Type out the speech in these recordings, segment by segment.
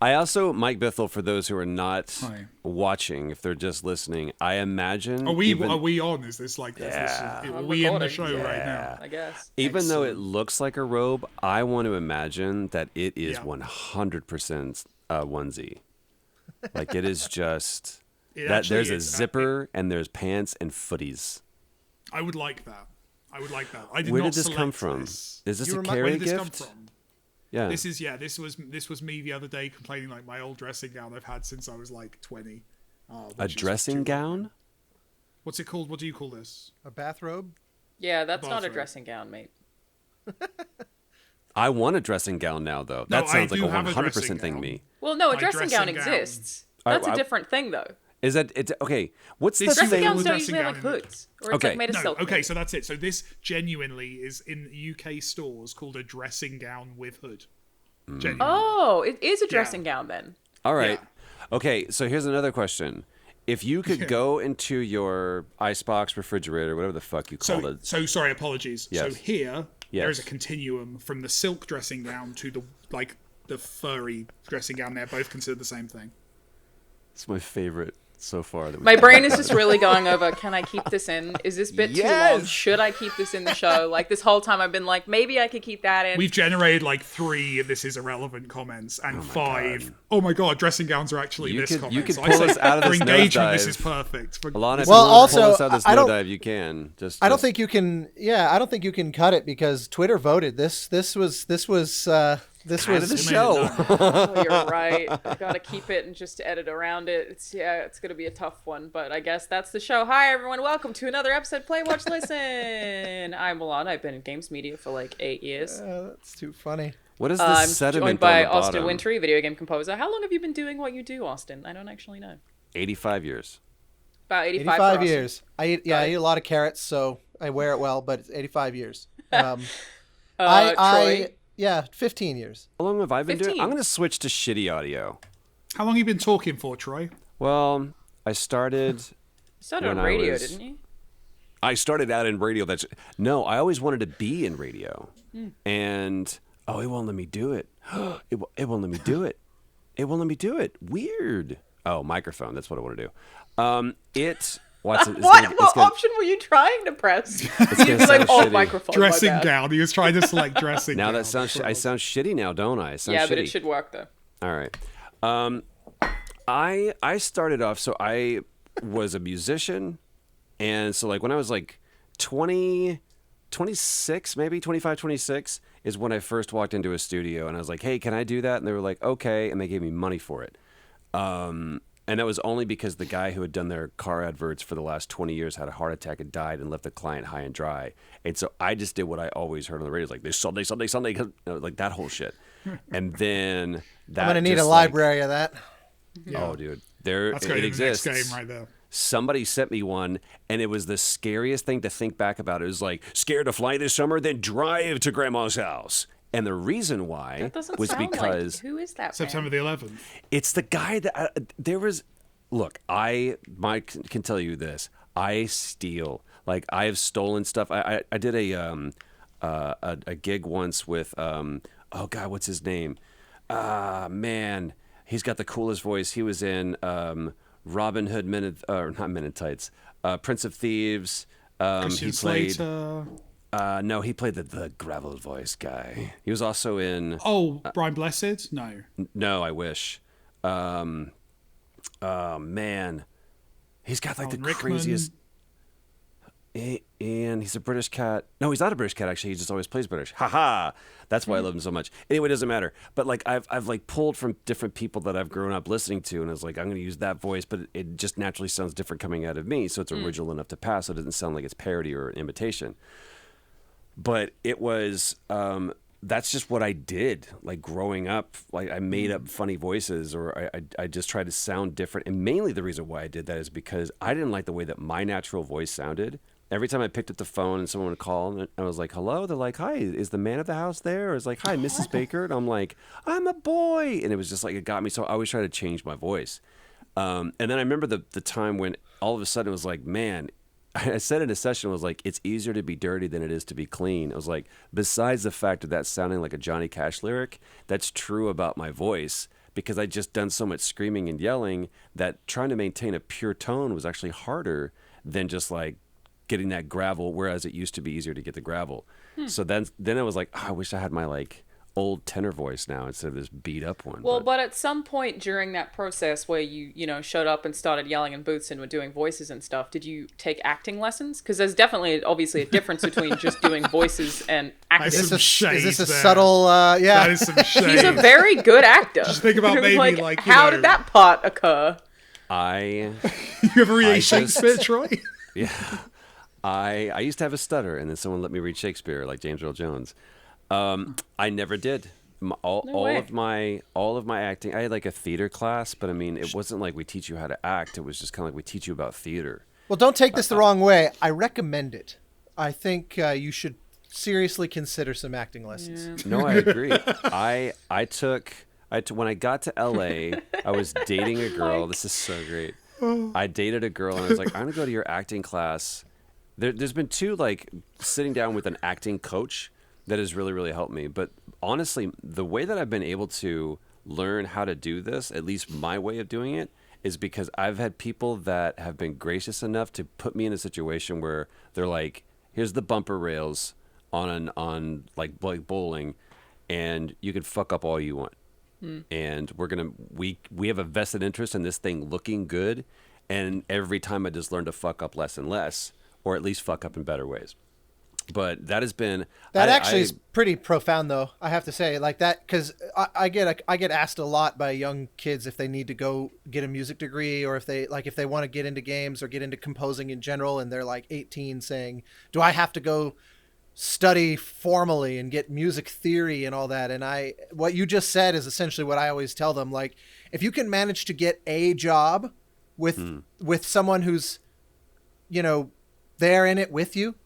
I also, Mike Bithell, for those who are not Hi. watching, if they're just listening, I imagine. Are we on? Is this like Yeah. are I'm we in the recording. show right now? I guess. Even though it Excellent. looks like a robe, I want to imagine that it is Yeah. 100% onesie. Like it is just It that actually there's a is. zipper and there's pants and footies. I would like that. I did Where not did this come select from? this. Is this a Where carry did this come gift? from? Yeah. This was me the other day complaining like my old dressing gown I've had since I was like 20. A which is dressing too- gown? What's it called? What do you call this? A bathrobe? Yeah, that's not a Bathrobe. dressing gown, mate. I want a dressing gown now, though. No, That sounds I like do a have a 100% dressing thing. gown. Me Well, no, a My dressing gown dressing gown- exists. That's a different thing, though. is that it's okay? What's the This Dressing thing? gowns don't dressing usually have like gown in it. hoods, or it's Okay. like made of No, silk. okay, so that's it. So this genuinely is in UK stores called a dressing gown with hood. Genuinely. Oh, it is a dressing gown then. All right. Yeah. Okay, so here's another question. If you could go into your icebox, refrigerator, whatever the fuck you call it. So sorry, apologies. Yes. So here there is a Yes. continuum from the silk dressing gown to the furry dressing gown. They're both considered the same thing. It's my favorite so far. That My brain is just really going over, can I keep this in? Is this bit too long? Yes! Should I keep this in the show? Like, this whole time I've been like, maybe I could keep that in. We've generated like 3 "this is irrelevant" comments and 5 "oh my god, dressing gowns are actually You this" could- comments. you could So pull I us say, out of for this engagement, this nosedive. is perfect. For, Alana, if Well, you want to pull also, us out of this I don't- nosedive, you can. I don't think you can. Yeah, I don't think you can cut it because Twitter voted. This was Kind of the made it show. known. Oh, you're right. I gotta keep it and just edit around it. It's gonna be a tough one, but I guess that's the show. Hi everyone, welcome to another episode. Play, watch, listen. I'm Milan. I've been in games media for like 8 years. That's too funny. What is this I'm sediment joined by on the Austin bottom? Wintry, video game composer. How long have you been doing what you do, Austin? I don't actually know. 85 years. About 85, 85 for Austin. years. I eat a lot of carrots, so I wear it well. But it's 85 years. Troy. Yeah, 15 years. How long have I been doing? 15. I'm going to switch to shitty audio. How long have you been talking for, Troy? Well, I started You started when on I radio, was- didn't you? I started out in radio. No, I always wanted to be in radio. And it won't let me do it. It won't let me do it. It won't let me do it. Weird. Oh, microphone. That's what I want to do. What option were you trying to press? You gonna was like, sound oh, shitty. microphone. my Dressing bad. gown. He was trying to select dressing Now gown. that sounds. I sound shitty now, don't I? I sound Yeah, shitty. but it should work though. All right. I started off, so I was a musician, and so like when I was like 26, maybe 25, 26 is when I first walked into a studio, and I was like, hey, can I do that? And they were like, okay, and they gave me money for it. And that was only because the guy who had done their car adverts for the last 20 years had a heart attack and died and left the client high and dry. And so I just did what I always heard on the radio, like this Sunday, like that whole shit. And then that I'm gonna need a just, like, library of that. Oh, dude, there That's it going to be the exists. next game right there. Somebody sent me one, and it was the scariest thing to think back about. It was like, scared to fly this summer, then drive to grandma's house. And the reason why That doesn't was sound because like. Who is that? September the 11th. it's the guy that there was. Look, Mike can tell you this. I steal. Like I have stolen stuff. I did a gig once with oh god, what's his name? Man, he's got the coolest voice. He was in Robin Hood not Men in Tights, Prince of Thieves. Christian He played. Slater. No, he played the gravel voice guy. He was also in. Oh, Brian Blessed? No. No, I wish. Oh man, he's got like Alan the Rickman. craziest. And he's a British cat. No, he's not a British cat. Actually, he just always plays British. Ha! That's why I love him so much. Anyway, it doesn't matter. But like I've like pulled from different people that I've grown up listening to, and I was like, I'm going to use that voice, but it just naturally sounds different coming out of me, so it's original enough to pass. So it doesn't sound like it's parody or imitation. But it was. That's just what I did. Like growing up, like I made up funny voices, or I just tried to sound different. And mainly the reason why I did that is because I didn't like the way that my natural voice sounded. Every time I picked up the phone and someone would call, and I was like, hello? They're like, hi, is the man of the house there? Or it's like, hi, Mrs. Baker. And I'm like, I'm a boy. And it was just like, it got me. So I always try to change my voice. And then I remember the time when all of a sudden it was like, man, I said in a session, I was like, it's easier to be dirty than it is to be clean. I was like, besides the fact of that sounding like a Johnny Cash lyric, that's true about my voice. because I'd just done so much screaming and yelling that trying to maintain a pure tone was actually harder than just like getting that gravel, whereas it used to be easier to get the gravel. So then I was like, I wish I had my like old tenor voice now instead of this beat up one. Well, but at some point during that process where you showed up and started yelling in booths and were doing voices and stuff, did you take acting lessons? Because there's definitely, obviously, a difference between just doing voices and acting. Is Is this a subtle? Yeah. That is some shade. He's a very good actor. Just think about maybe like how did that part occur? I You ever read I Shakespeare, just- Troy? Yeah. I used to have a stutter, and then someone let me read Shakespeare, like James Earl Jones. I never did. All of my acting. I had like a theater class, but I mean, it wasn't like we teach you how to act. It was just kind of like we teach you about theater. Well, don't take this the wrong way. I recommend it. I think you should seriously consider some acting lessons. No, I agree. I took when I got to LA, I was dating a girl. This is so great. I dated a girl, and I was like, I'm gonna go to your acting class. There's been two, like, sitting down with an acting coach that has really, really helped me. But honestly, the way that I've been able to learn how to do this, at least my way of doing it, is because I've had people that have been gracious enough to put me in a situation where they're like, here's the bumper rails on like bowling, and you can fuck up all you want. And we have a vested interest in this thing looking good, and every time I just learn to fuck up less and less, or at least fuck up in better ways. But that has been Is pretty profound, though, I have to say, like that, because I get asked a lot by young kids if they need to go get a music degree, or if they want to get into games or get into composing in general, and they're like 18, saying, do I have to go study formally and get music theory and all that? And what you just said is essentially what I always tell them. Like, if you can manage to get a job with someone who's, there in it with you,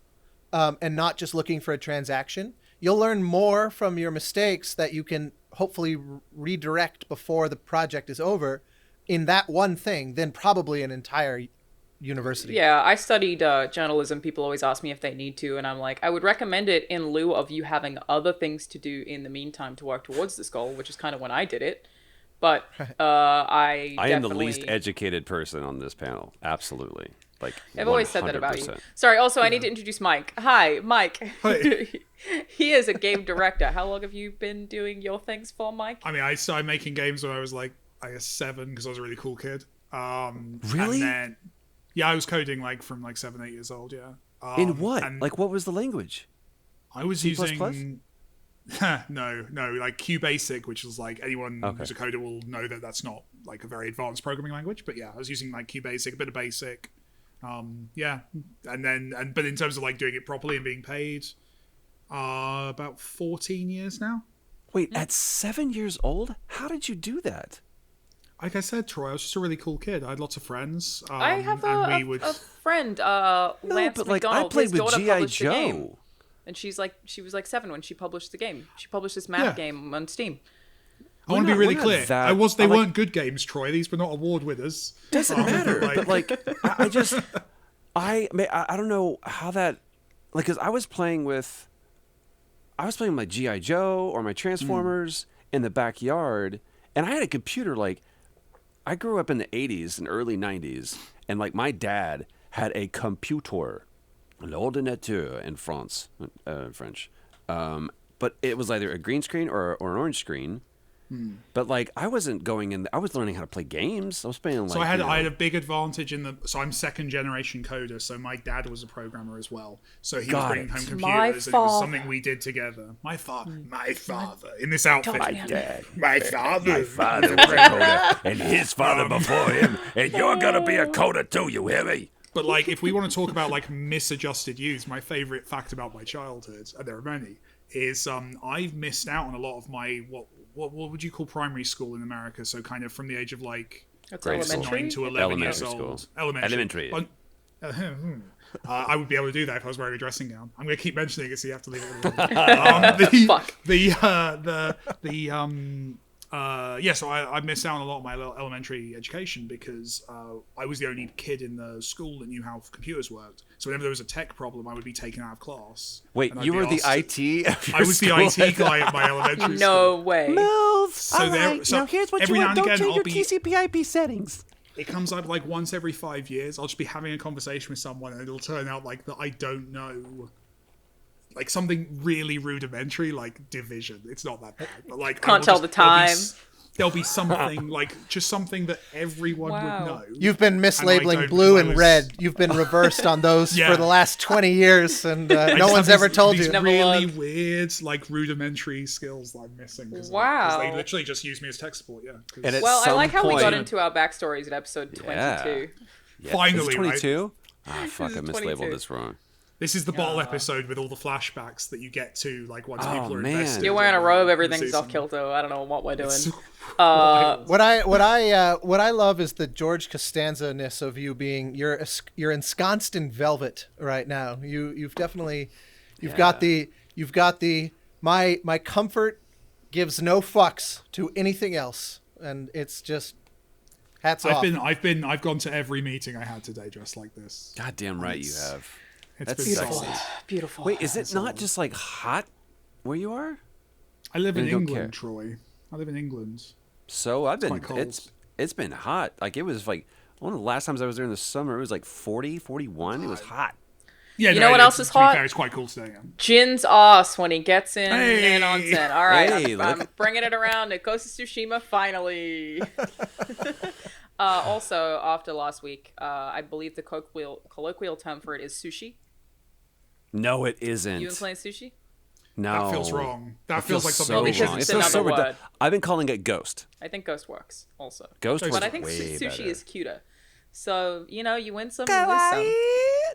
and not just looking for a transaction, you'll learn more from your mistakes that you can hopefully redirect before the project is over in that one thing than probably an entire university. Yeah, I studied journalism. People always ask me if they need to, and I'm like, I would recommend it in lieu of you having other things to do in the meantime to work towards this goal, which is kind of when I did it. But I am the least educated person on this panel. Absolutely. Like, I've always said that about you. 100%. Sorry, also, I need to introduce Mike. Hi, Mike. Hi. He is a game director. How long have you been doing your things for, Mike? I mean, I started making games when I was like, I guess 7, because I was a really cool kid. Really? And then, yeah, I was coding like from like 7, 8 years old. Yeah. In what? And Like, what was the language? I was C++? using. No, like QBasic, which is like anyone who's a coder will know that that's not like a very advanced programming language. But yeah, I was using like QBasic, a bit of Basic. Yeah, but in terms of like doing it properly and being paid, about 14 years now. Wait, at 7 years old? How did you do that? Like I said, Troy, I was just a really cool kid. I had lots of friends. I have a friend, No, Lance but like McDonald. I played His with daughter G.I. published the game. Joe. And she was like 7 when she published the game. She published this math game on Steam. I want to be really we're not clear. that- They I like- weren't good games, Troy. These were not award winners. Doesn't matter. But like, I don't know how that, like, because I was playing with my G.I. Joe or my Transformers in the backyard, and I had a computer. Like, I grew up in the 80s and early 90s, and like my dad had a computer, l'ordinateur in French. But it was either a green screen or an orange screen. But like I wasn't going in. I was learning how to play games. I was playing like. So I had a big advantage so I'm second generation coder. So my dad was a programmer as well. So he was bringing home computers, and it was something we did together. My father, in this outfit. my dad. My father. My father was a coder, and his father before him, and you're gonna be a coder too. You hear me? But like, if we want to talk about like misadjusted youth, my favorite fact about my childhood, and there are many, is I've missed out on a lot of my what would you call primary school in America? So kind of from the age of like That's Grade elementary. 9 to 11 years Elementary old. school. Elementary. I would be able to do that if I was wearing a dressing gown. I'm going to keep mentioning it, so you have to leave it alone. So I missed out on a lot of my elementary education because I was the only kid in the school that knew how computers worked. So whenever there was a tech problem, I would be taken out of class. Wait, and I'd you be were the asked to- IT? of your I was the school? IT guy at my elementary No school. way. Move. So All there- right. so now here's what every you now want. and Don't again, change I'll your be- TCP/IP settings. It comes up like once every 5 years. I'll just be having a conversation with someone, and it'll turn out like that I don't know, like something really rudimentary, like division. It's not that bad, but like Can't tell the time. There'll be something like just something that everyone Wow. would know. You've been And I mislabeling don't blue because I and was- red. You've been reversed on those Yeah. for the last 20 years, and I no just one's have ever these- told these you. Never really learned. weird, like rudimentary skills that I'm missing. Cause, Wow. Because they literally just use me as tech support. Yeah. 'Cause And Well, I some like how we got point- into our backstories at episode 22. Yeah. Finally, Is it right? 22? Ah, fuck! This I is mislabeled 22. this wrong. this is the bottle episode with all the flashbacks that you get to, like once Oh, people are man. invested. You're wearing a in robe, the everything's season. off kilter. I don't know what we're doing. It's Uh, What I love is the George Costanza-ness of you being you're ensconced in velvet right now. You've definitely you've got the my comfort gives no fucks to anything else, and it's just hats off. I've gone to every meeting I had today dressed like this. God damn right you It's- have. It's That's been sexy. solid. beautiful. Wait, is it not just like hot where you are? I live in You don't England, care. Troy. I live in England. So I've been quite cold. it's been hot. Like it was like one of the last times I was there in the summer, it was like 40, 41. It was hot. Yeah, You know what else is to be hot? fair, it's quite cool today. Yeah. Jin's ass when he gets in Hey! and on set. All right, Hey, I'm look. bringing it around. It goes to Tsushima finally. Also, after last week, I believe the colloquial term for it is sushi. No, it isn't. You been playing sushi? No. That feels wrong. That It feels like something we so should wrong. it's It feels so another redu- word. I've been calling it Ghost. I think Ghost works also. Ghost But was But I think way sushi better. is cuter. So, you win some, you lose some.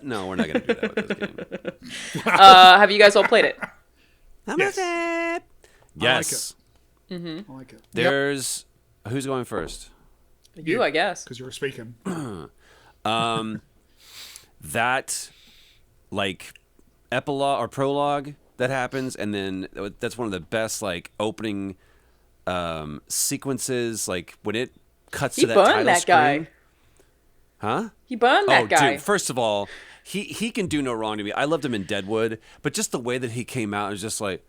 No, we're not going to do that with this game. Have you guys all played it? Yes. Yes. I like it There's who's going first? You, I guess. because you were speaking. That like epilogue or prologue that happens, and then that's one of the best like opening sequences. Like when it cuts He to that burned title that screen. guy. Huh? He burned that Oh, guy. dude! First of all, he can do no wrong to me. I loved him in Deadwood, but just the way that he came out is just like,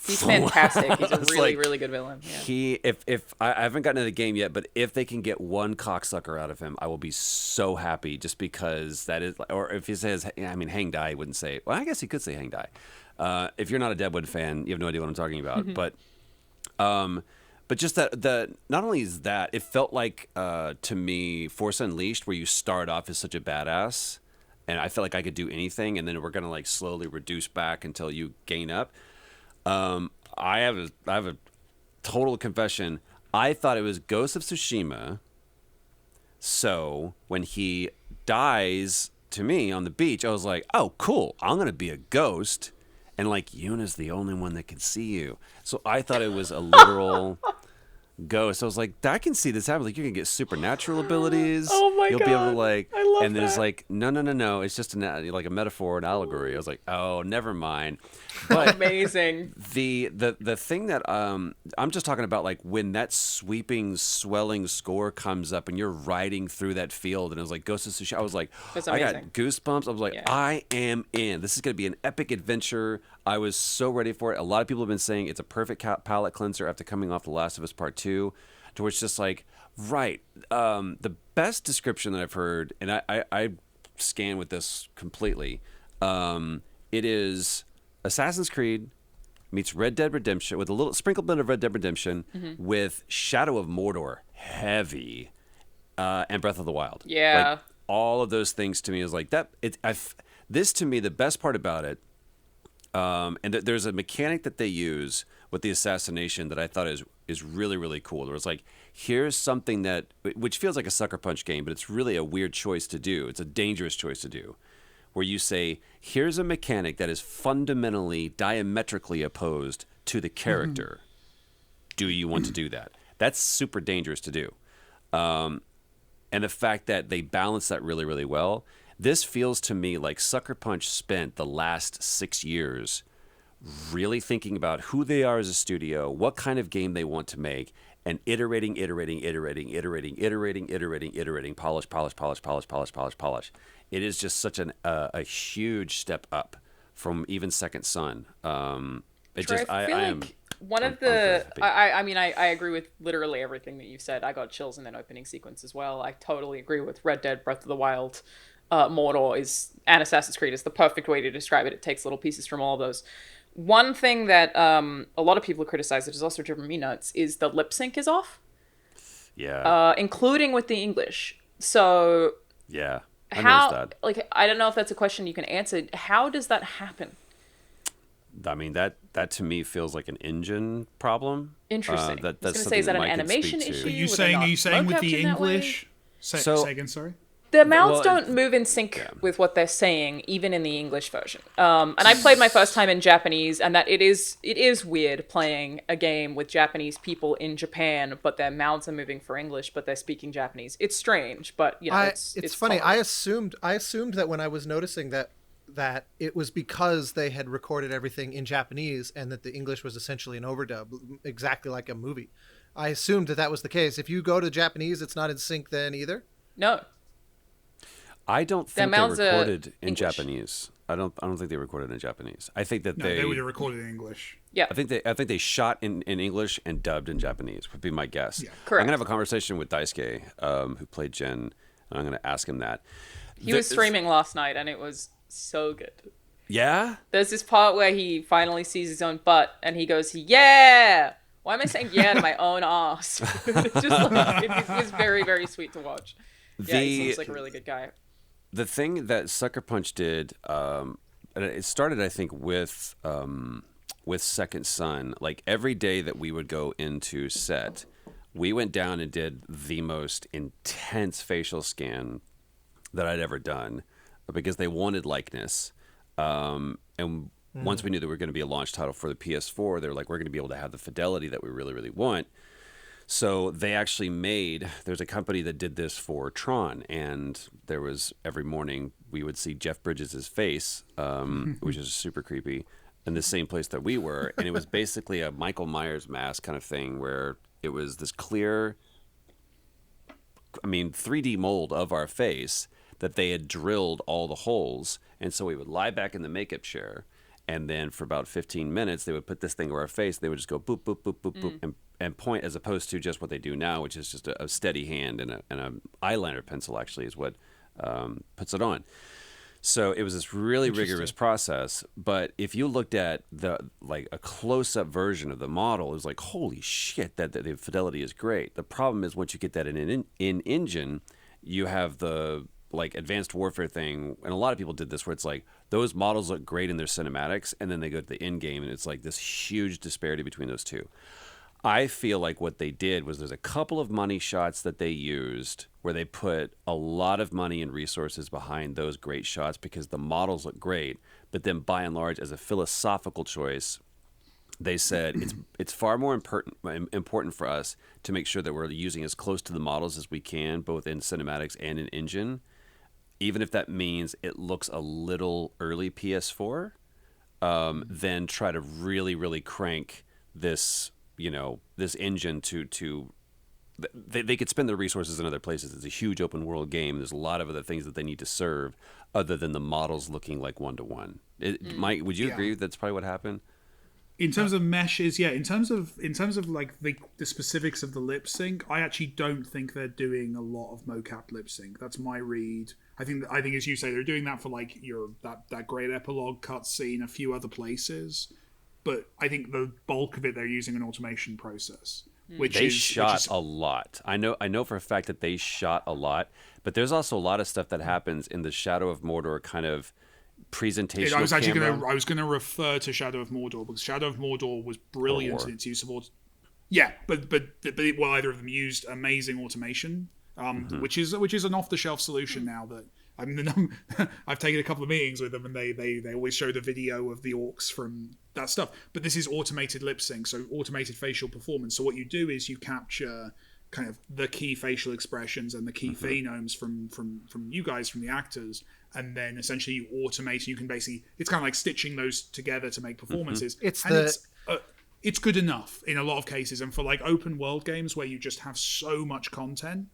He's fantastic. He's a It's really, like, really good villain. Yeah. He, if I haven't gotten to the game yet, but if they can get one cocksucker out of him, I will be so happy. Just because that is, or if he says, I mean, hang die, he wouldn't say. Well, I guess he could say hang die. If you're not a Deadwood fan, you have no idea what I'm talking about. But just that not only is that, it felt like to me Force Unleashed, where you start off as such a badass, and I felt like I could do anything, and then we're gonna like slowly reduce back until you gain up. I have a total confession. I thought it was Ghost of Tsushima. So when he dies to me on the beach, I was like, oh, cool. I'm going to be a ghost. And like, Yuna's the only one that can see you. So I thought it was a literal ghost. I was like, I can see this happen. Like, you can get supernatural abilities. Oh my You'll be able to God. like, I love and there's that. like, no. It's just like a metaphor, an allegory. I was like, oh, never mind. But Amazing. the thing that I'm just talking about, like when that sweeping, swelling score comes up and you're riding through that field, and it was like Ghost of Tsushima. I was like, It's I got amazing. goosebumps. I was like, Yeah. I am in. This is going to be an epic adventure. I was so ready for it. A lot of people have been saying it's a perfect palate cleanser after coming off The Last of Us Part 2, to which just like, right. The best description that I've heard, and I scan with this completely, it is Assassin's Creed meets Red Dead Redemption with a little sprinkled bit of Red Dead Redemption with Shadow of Mordor, heavy, and Breath of the Wild. Yeah. Like, all of those things to me is like that. This to me, the best part about it, and there's a mechanic that they use with the assassination that I thought is really, really cool. There was like, here's something which feels like a sucker punch game, but it's really a weird choice to do. It's a dangerous choice to do, where you say, here's a mechanic that is fundamentally, diametrically opposed to the character. Do you want to do that? That's super dangerous to do. And the fact that they balance that really, really well, this feels to me like Sucker Punch spent the last 6 years really thinking about who they are as a studio, what kind of game they want to make, and iterating, polish. It is just such a huge step up from even Second Son. I feel like one of the I mean I agree with literally everything that you've said. I got chills in that opening sequence as well. I totally agree with Red Dead Breath of the Wild. Mordor is, and Assassin's Creed is the perfect way to describe it. It takes little pieces from all of those. One thing that a lot of people criticize, that has also driven me nuts, is the lip sync is off. Yeah. Including with the English. So yeah, I noticed that. Like, I don't know if that's a question you can answer. How does that happen? I mean, that to me feels like an engine problem. Interesting. That's I was going to something say, is that an Mike can animation speak to. issue? Are you saying with the English? Say again, sorry. The mouths don't move in sync with what they're saying, even in the English version. And I played my first time in Japanese, and that it is weird playing a game with Japanese people in Japan, but their mouths are moving for English, but they're speaking Japanese. It's strange, but you know, it's funny. Tolerant. I assumed that when I was noticing that it was because they had recorded everything in Japanese and that the English was essentially an overdub, exactly like a movie. I assumed that was the case. If you go to Japanese, it's not in sync then either? No. I don't think they recorded in English. Japanese. I don't think they recorded in Japanese. I think that they would have recorded in English. Yeah. I think they shot in English and dubbed in Japanese, would be my guess. Yeah. Correct. I'm gonna have a conversation with Daisuke, who played Jin, and I'm gonna ask him that. He was streaming last night, and it was so good. Yeah? There's this part where he finally sees his own butt, and he goes, "Yeah!" Why am I saying yeah to my own ass? It's just like, it was very, very sweet to watch. Yeah, he seems like a really good guy. The thing that Sucker Punch did, and it started, I think, with Second Son. Like, every day that we would go into set, we went down and did the most intense facial scan that I'd ever done, because they wanted likeness. And once we knew that we were going to be a launch title for the PS4, they were like, we're going to be able to have the fidelity that we really, really want. So they actually there's a company that did this for Tron, and there was, every morning we would see Jeff Bridges' face, which is super creepy, in the same place that we were. And it was basically a Michael Myers mask kind of thing, where it was this clear, 3D mold of our face that they had drilled all the holes. And so we would lie back in the makeup chair, and then for about 15 minutes, they would put this thing over our face. They would just go boop, boop, boop, boop, boop, and point, as opposed to just what they do now, which is just a steady hand and an eyeliner pencil, actually, is what puts it on. So it was this really rigorous process. But if you looked at a close-up version of the model, it was like, holy shit, that the fidelity is great. The problem is, once you get that in engine, you have the advanced warfare thing, and a lot of people did this, where it's like those models look great in their cinematics, and then they go to the end game, and it's like this huge disparity between those two. I feel like what they did was, there's a couple of money shots that they used where they put a lot of money and resources behind those great shots because the models look great, but then by and large, as a philosophical choice, they said it's far more important for us to make sure that we're using as close to the models as we can, both in cinematics and in engine, even if that means it looks a little early PS4, then try to really, really crank this, this engine to they could spend their resources in other places. It's a huge open world game. There's a lot of other things that they need to serve other than the models looking like one-to-one. Mike, would you agree that's probably what happened? In terms of meshes, yeah. In terms of like the specifics of the lip sync, I actually don't think they're doing a lot of mocap lip sync. That's my read. I think as you say, they're doing that for like that great epilogue cutscene, a few other places, but I think the bulk of it they're using an automation process. Which shot a lot. I know for a fact that they shot a lot, but there's also a lot of stuff that happens in the Shadow of Mordor kind of presentation. I was going to refer to Shadow of Mordor, because Shadow of Mordor was brilliant in its use of but either of them used amazing automation, which is an off the shelf solution now that I've taken a couple of meetings with them, and they always show the video of the orcs from that stuff. But this is automated lip sync, so automated facial performance. So what you do is you capture kind of the key facial expressions and the key phonemes from you guys, from the actors, and then essentially you automate. You can basically, it's kind of like stitching those together to make performances. it's good enough in a lot of cases. And for like open world games where you just have so much content,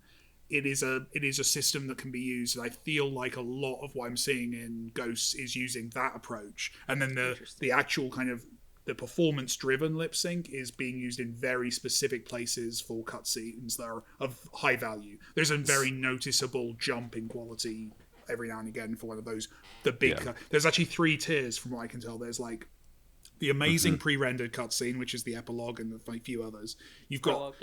it is a system that can be used. And I feel like a lot of what I'm seeing in Ghosts is using that approach. And then the actual kind of the performance-driven lip sync is being used in very specific places for cutscenes that are of high value. There's a very noticeable jump in quality every now and again for one of those. There's actually 3 tiers from what I can tell. There's like the amazing pre-rendered cutscene, which is the epilogue, and a few others. You've got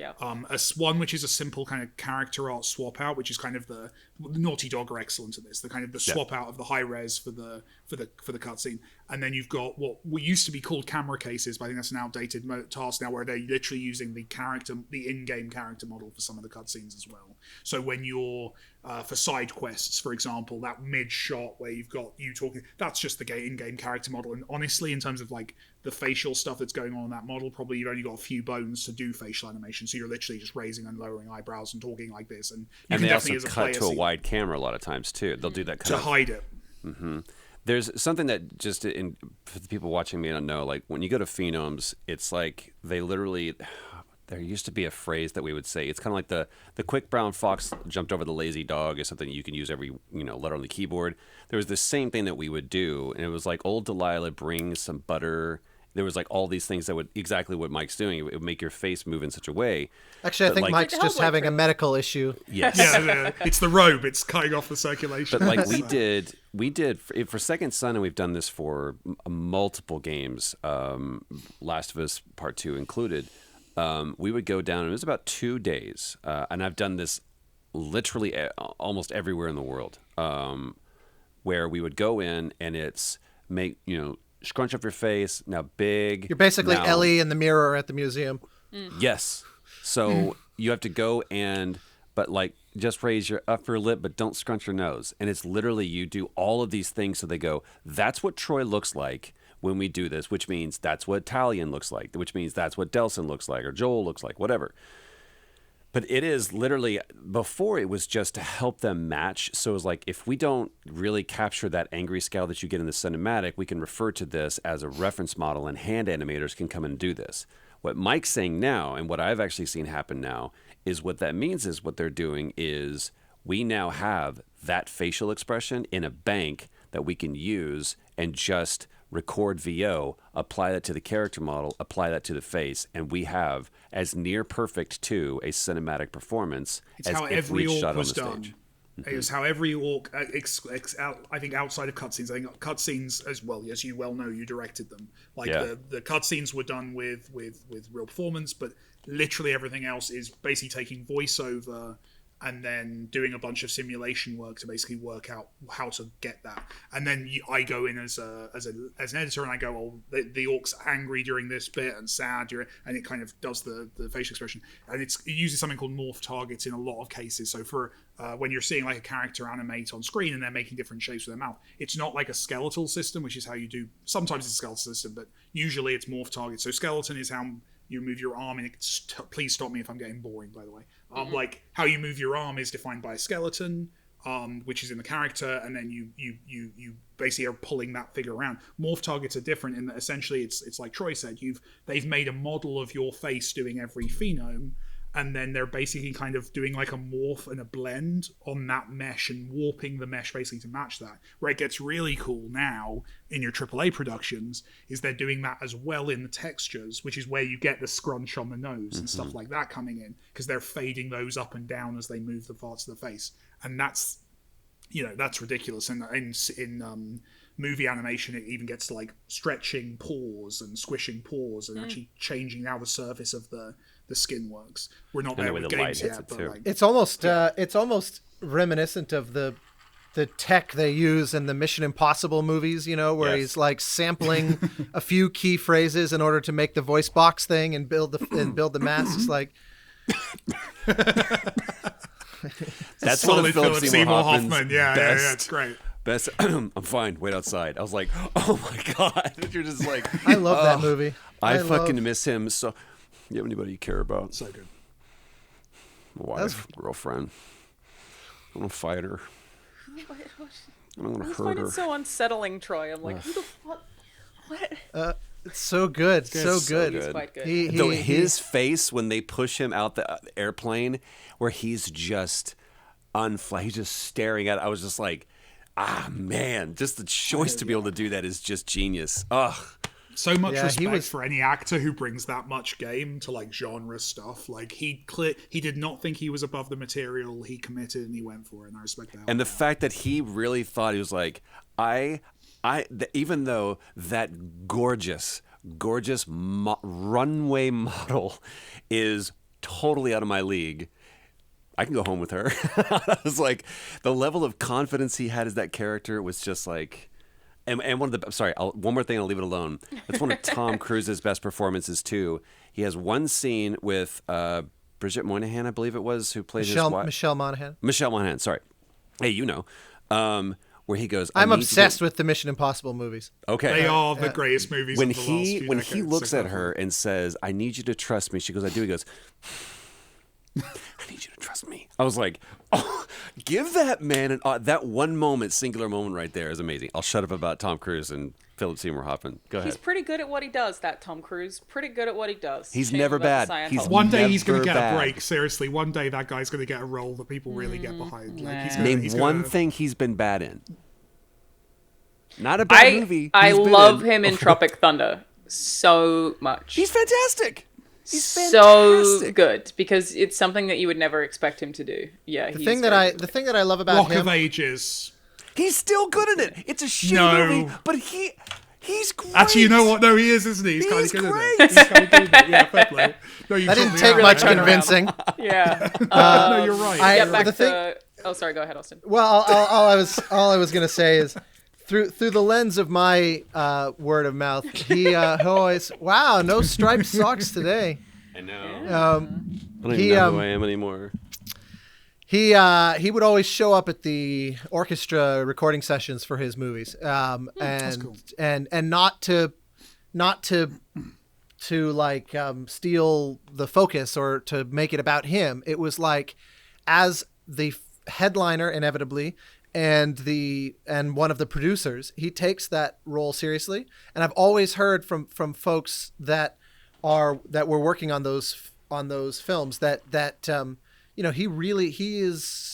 one which is a simple kind of character art swap out, which is kind of the Naughty Dog are excellent at this. The kind of the swap out of the high res for the cutscene, and then you've got what used to be called camera cases, but I think that's an outdated task now, where they're literally using the in-game character model for some of the cutscenes as well. So when you're for side quests, for example, that mid shot where you've got you talking, that's just the in-game character model. And honestly, in terms of like the facial stuff that's going on in that model, probably you've only got a few bones to do facial animation. So you're literally just raising and lowering eyebrows and talking like this. And you can they definitely also as a cut player to a wide camera a lot of times too. They'll do that to hide it. Mm-hmm. There's something that just for the people watching may not know, like when you go to Phenoms, it's like they literally. There used to be a phrase that we would say. It's kind of like the quick brown fox jumped over the lazy dog is something you can use every letter on the keyboard. There was the same thing that we would do, and it was like old Delilah brings some butter. There was like all these things that would exactly what Mike's doing. It would make your face move in such a way. Actually, I think Mike's just having a medical issue. Yes. Yeah, it's the robe. It's cutting off the circulation. But like we did for Second Son, and we've done this for multiple games, Last of Us Part 2 included. We would go down, and it was about 2 days, and I've done this literally almost everywhere in the world, where we would go in and it's scrunch up your face, now big. You're basically Ellie in the mirror at the museum. Yes. So you have to go but like just raise your upper lip, but don't scrunch your nose. And it's literally you do all of these things. So they go, that's what Troy looks like when we do this, which means that's what Talion looks like, which means that's what Delson looks like or Joel looks like, whatever. But it is literally, before it was just to help them match. So it was like, if we don't really capture that angry scowl that you get in the cinematic, we can refer to this as a reference model and hand animators can come and do this. What Mike's saying now, and what I've actually seen happen now, is what that means is what they're doing is we now have that facial expression in a bank that we can use and just record VO, apply that to the character model, apply that to the face, and we have as near perfect to a cinematic performance as if we shot on the stage. It's how every orc, I think outside of cutscenes, I think cutscenes as well, as you well know, you directed them. Like the cutscenes were done with real performance, but literally everything else is basically taking voiceover and then doing a bunch of simulation work to basically work out how to get that. And then I go in as an editor and I go, oh, the orc's angry during this bit and sad during, and it kind of does the facial expression. And it uses something called Morph Targets in a lot of cases. So for when you're seeing like a character animate on screen and they're making different shapes with their mouth, it's not like a skeletal system, which is how you do. Sometimes it's a skeletal system, but usually it's Morph Targets. So skeleton is how you move your arm, and please stop me if I'm getting boring, by the way. Like how you move your arm is defined by a skeleton, which is in the character, and then you basically are pulling that figure around. Morph targets are different in that essentially it's like Troy said, they've made a model of your face doing every phenome, and then they're basically kind of doing like a morph and a blend on that mesh and warping the mesh basically to match that. Where it gets really cool now in your AAA productions is they're doing that as well in the textures, which is where you get the scrunch on the nose and stuff like that coming in, because they're fading those up and down as they move the parts of the face. And that's ridiculous. And in movie animation, it even gets to like stretching pores and squishing pores and actually changing how the surface of the skin works. We're not there with games yet, but like, it's almost reminiscent of the tech they use in the Mission Impossible movies, where he's like sampling a few key phrases in order to make the voice box thing and build the masks. Like that's one of Philip Seymour Hoffman's yeah, best. It's great. Best. I'm fine. Wait outside. I was like, oh my god, you're just like. I love that movie. I fucking miss him so. You have anybody you care about? So good. Wife, girlfriend. I'm gonna fight her. I'm gonna hurt her. It's so unsettling, Troy. I'm like, who the fuck? What? It's so good, so good. He's quite good. Though his face when they push him out the airplane, where he's just he's just staring at it. I was just like, man, just the choice to be able to do that is just genius. Ugh. So much respect for any actor who brings that much game to like genre stuff. Like he did not think he was above the material. He committed and he went for it, and I respect that. And the fact that he really thought, he was like, even though that gorgeous runway model is totally out of my league, I can go home with her. I was like, the level of confidence he had as that character was just like. And one more thing, I'll leave it alone. It's one of Tom Cruise's best performances too. He has one scene with Bridget Moynahan, I believe it was, who played his wife. Michelle Monaghan. Sorry. Hey, you know, where he goes. I'm obsessed with the Mission Impossible movies. Okay, they are the greatest movies. When of the last few decades. he looks at her and says, "I need you to trust me," she goes, "I do." He goes, "I need you to trust me." I was like, "Oh, give that man that one moment, singular moment right there is amazing." I'll shut up about Tom Cruise and Philip Seymour Hoffman. Go ahead. He's pretty good at what he does. That Tom Cruise, pretty good at what he does. He's Shame never about bad. the Scientology. One day he's going to get a break. Seriously, one day that guy's going to get a role that people really get behind. Like, Name one thing he's been bad in. Not a bad movie. I love him in Tropic Thunder so much. He's fantastic. He's so good because it's something that you would never expect him to do. Yeah, the thing that I love about Rock him, of Ages. He's still good in it. It's a shit movie, but he's great. Actually, you know what? No, he is, isn't he? He's kind of good great. in it. He's kind of good in it. Yeah, fair play. No, that didn't take much convincing. Yeah. No, you're right. Get back to. Oh, sorry. Go ahead, Austin. Well, all I was gonna say is, through the lens of my word of mouth, he always no striped socks today. I know. Yeah. I don't even know who I am anymore. He would always show up at the orchestra recording sessions for his movies, That's cool. and not to like steal the focus or to make it about him. It was like, as the headliner inevitably and one of the producers, he takes that role seriously. And I've always heard from folks that were working on those films that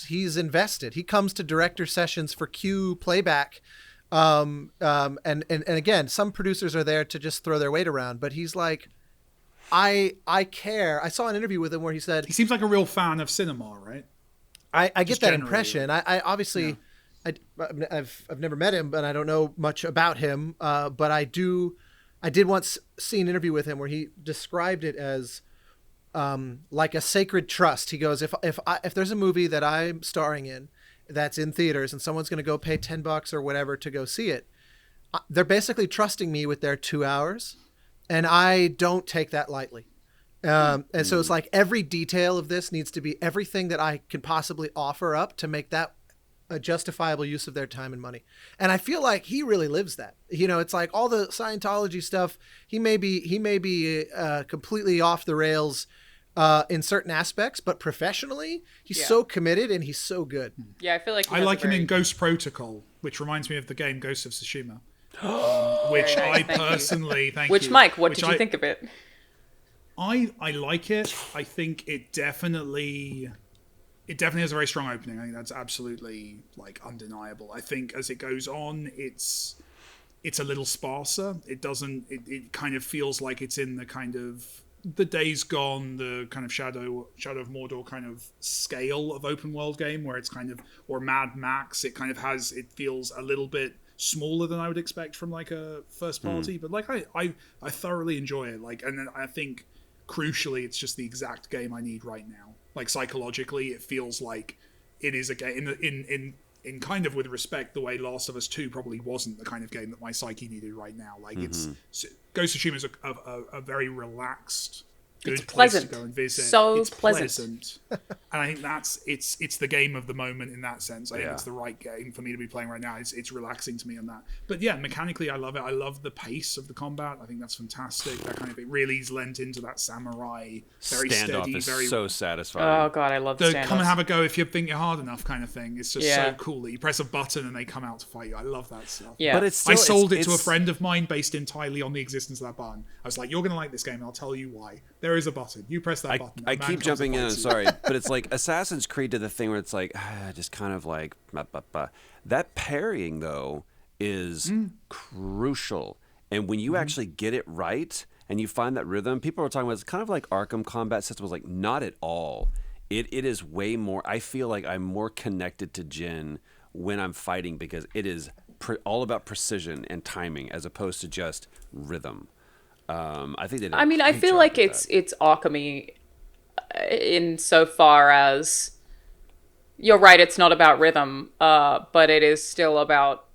he's invested. He comes to director sessions for cue playback. And again, some producers are there to just throw their weight around, but he's like, I care. I saw an interview with him where he said he seems like a real fan of cinema, right? I get that impression. I obviously, yeah. I've never met him, but I don't know much about him. But I did once see an interview with him where he described it as like a sacred trust. He goes, if there's a movie that I'm starring in that's in theaters and someone's going to go pay $10 or whatever to go see it, they're basically trusting me with their 2 hours, and I don't take that lightly. And so it's like every detail of this needs to be everything that I can possibly offer up to make that a justifiable use of their time and money. And I feel like he really lives that. It's like all the Scientology stuff, he may be completely off the rails in certain aspects, but professionally, he's so committed and he's so good. Yeah, I feel like I like him in Ghost Protocol, which reminds me of the game Ghost of Tsushima, which I personally thank you. Mike, what did you think of it? I like it. I think it definitely has a very strong opening. I think that's absolutely like undeniable. I think as it goes on, it's a little sparser. It kind of feels like it's in the kind of the Days Gone, the kind of Shadow of Mordor kind of scale of open world game, where it's kind of, or Mad Max. It feels a little bit smaller than I would expect from like a first party, but like I thoroughly enjoy it. Like, and then I think crucially, it's just the exact game I need right now. Like psychologically, it feels like it is a game in kind of with respect the way Last of Us 2 probably wasn't the kind of game that my psyche needed right now. Like Ghost of Tsushima is a very relaxed good It's place pleasant. to go and visit. So it's pleasant. And I think it's the game of the moment in that sense. I think Yeah. it's the right game for me to be playing right now. It's relaxing to me on that. But yeah, mechanically I love it. I love the pace of the combat. I think that's fantastic. That kind of it really is lent into that samurai, very Standoff steady, is very so satisfying. Oh god, I love the the standoffs. come and have a go if you think you're hard enough kind of thing. It's just Yeah. so cool that you press a button and they come out to fight you. I love that stuff. Yeah. But it's still, I sold it to a it's- friend of mine based entirely on the existence of that button. I was like, "You're going to like this game, and I'll tell you why. There is a button. You press that button." I a man keep comes jumping and in. I'm fights you. sorry, but it's like Assassin's Creed did the thing where it's like just kind of like that parrying though is crucial, and when you actually get it right and you find that rhythm, people are talking about it's kind of like Arkham combat system was like not at all. It is way more. I feel like I'm more connected to Jin when I'm fighting because it is all about precision and timing as opposed to just rhythm. I think they did a I mean, I great feel job like with that. it's alchemy in so far as you're right. It's not about rhythm, but it is still about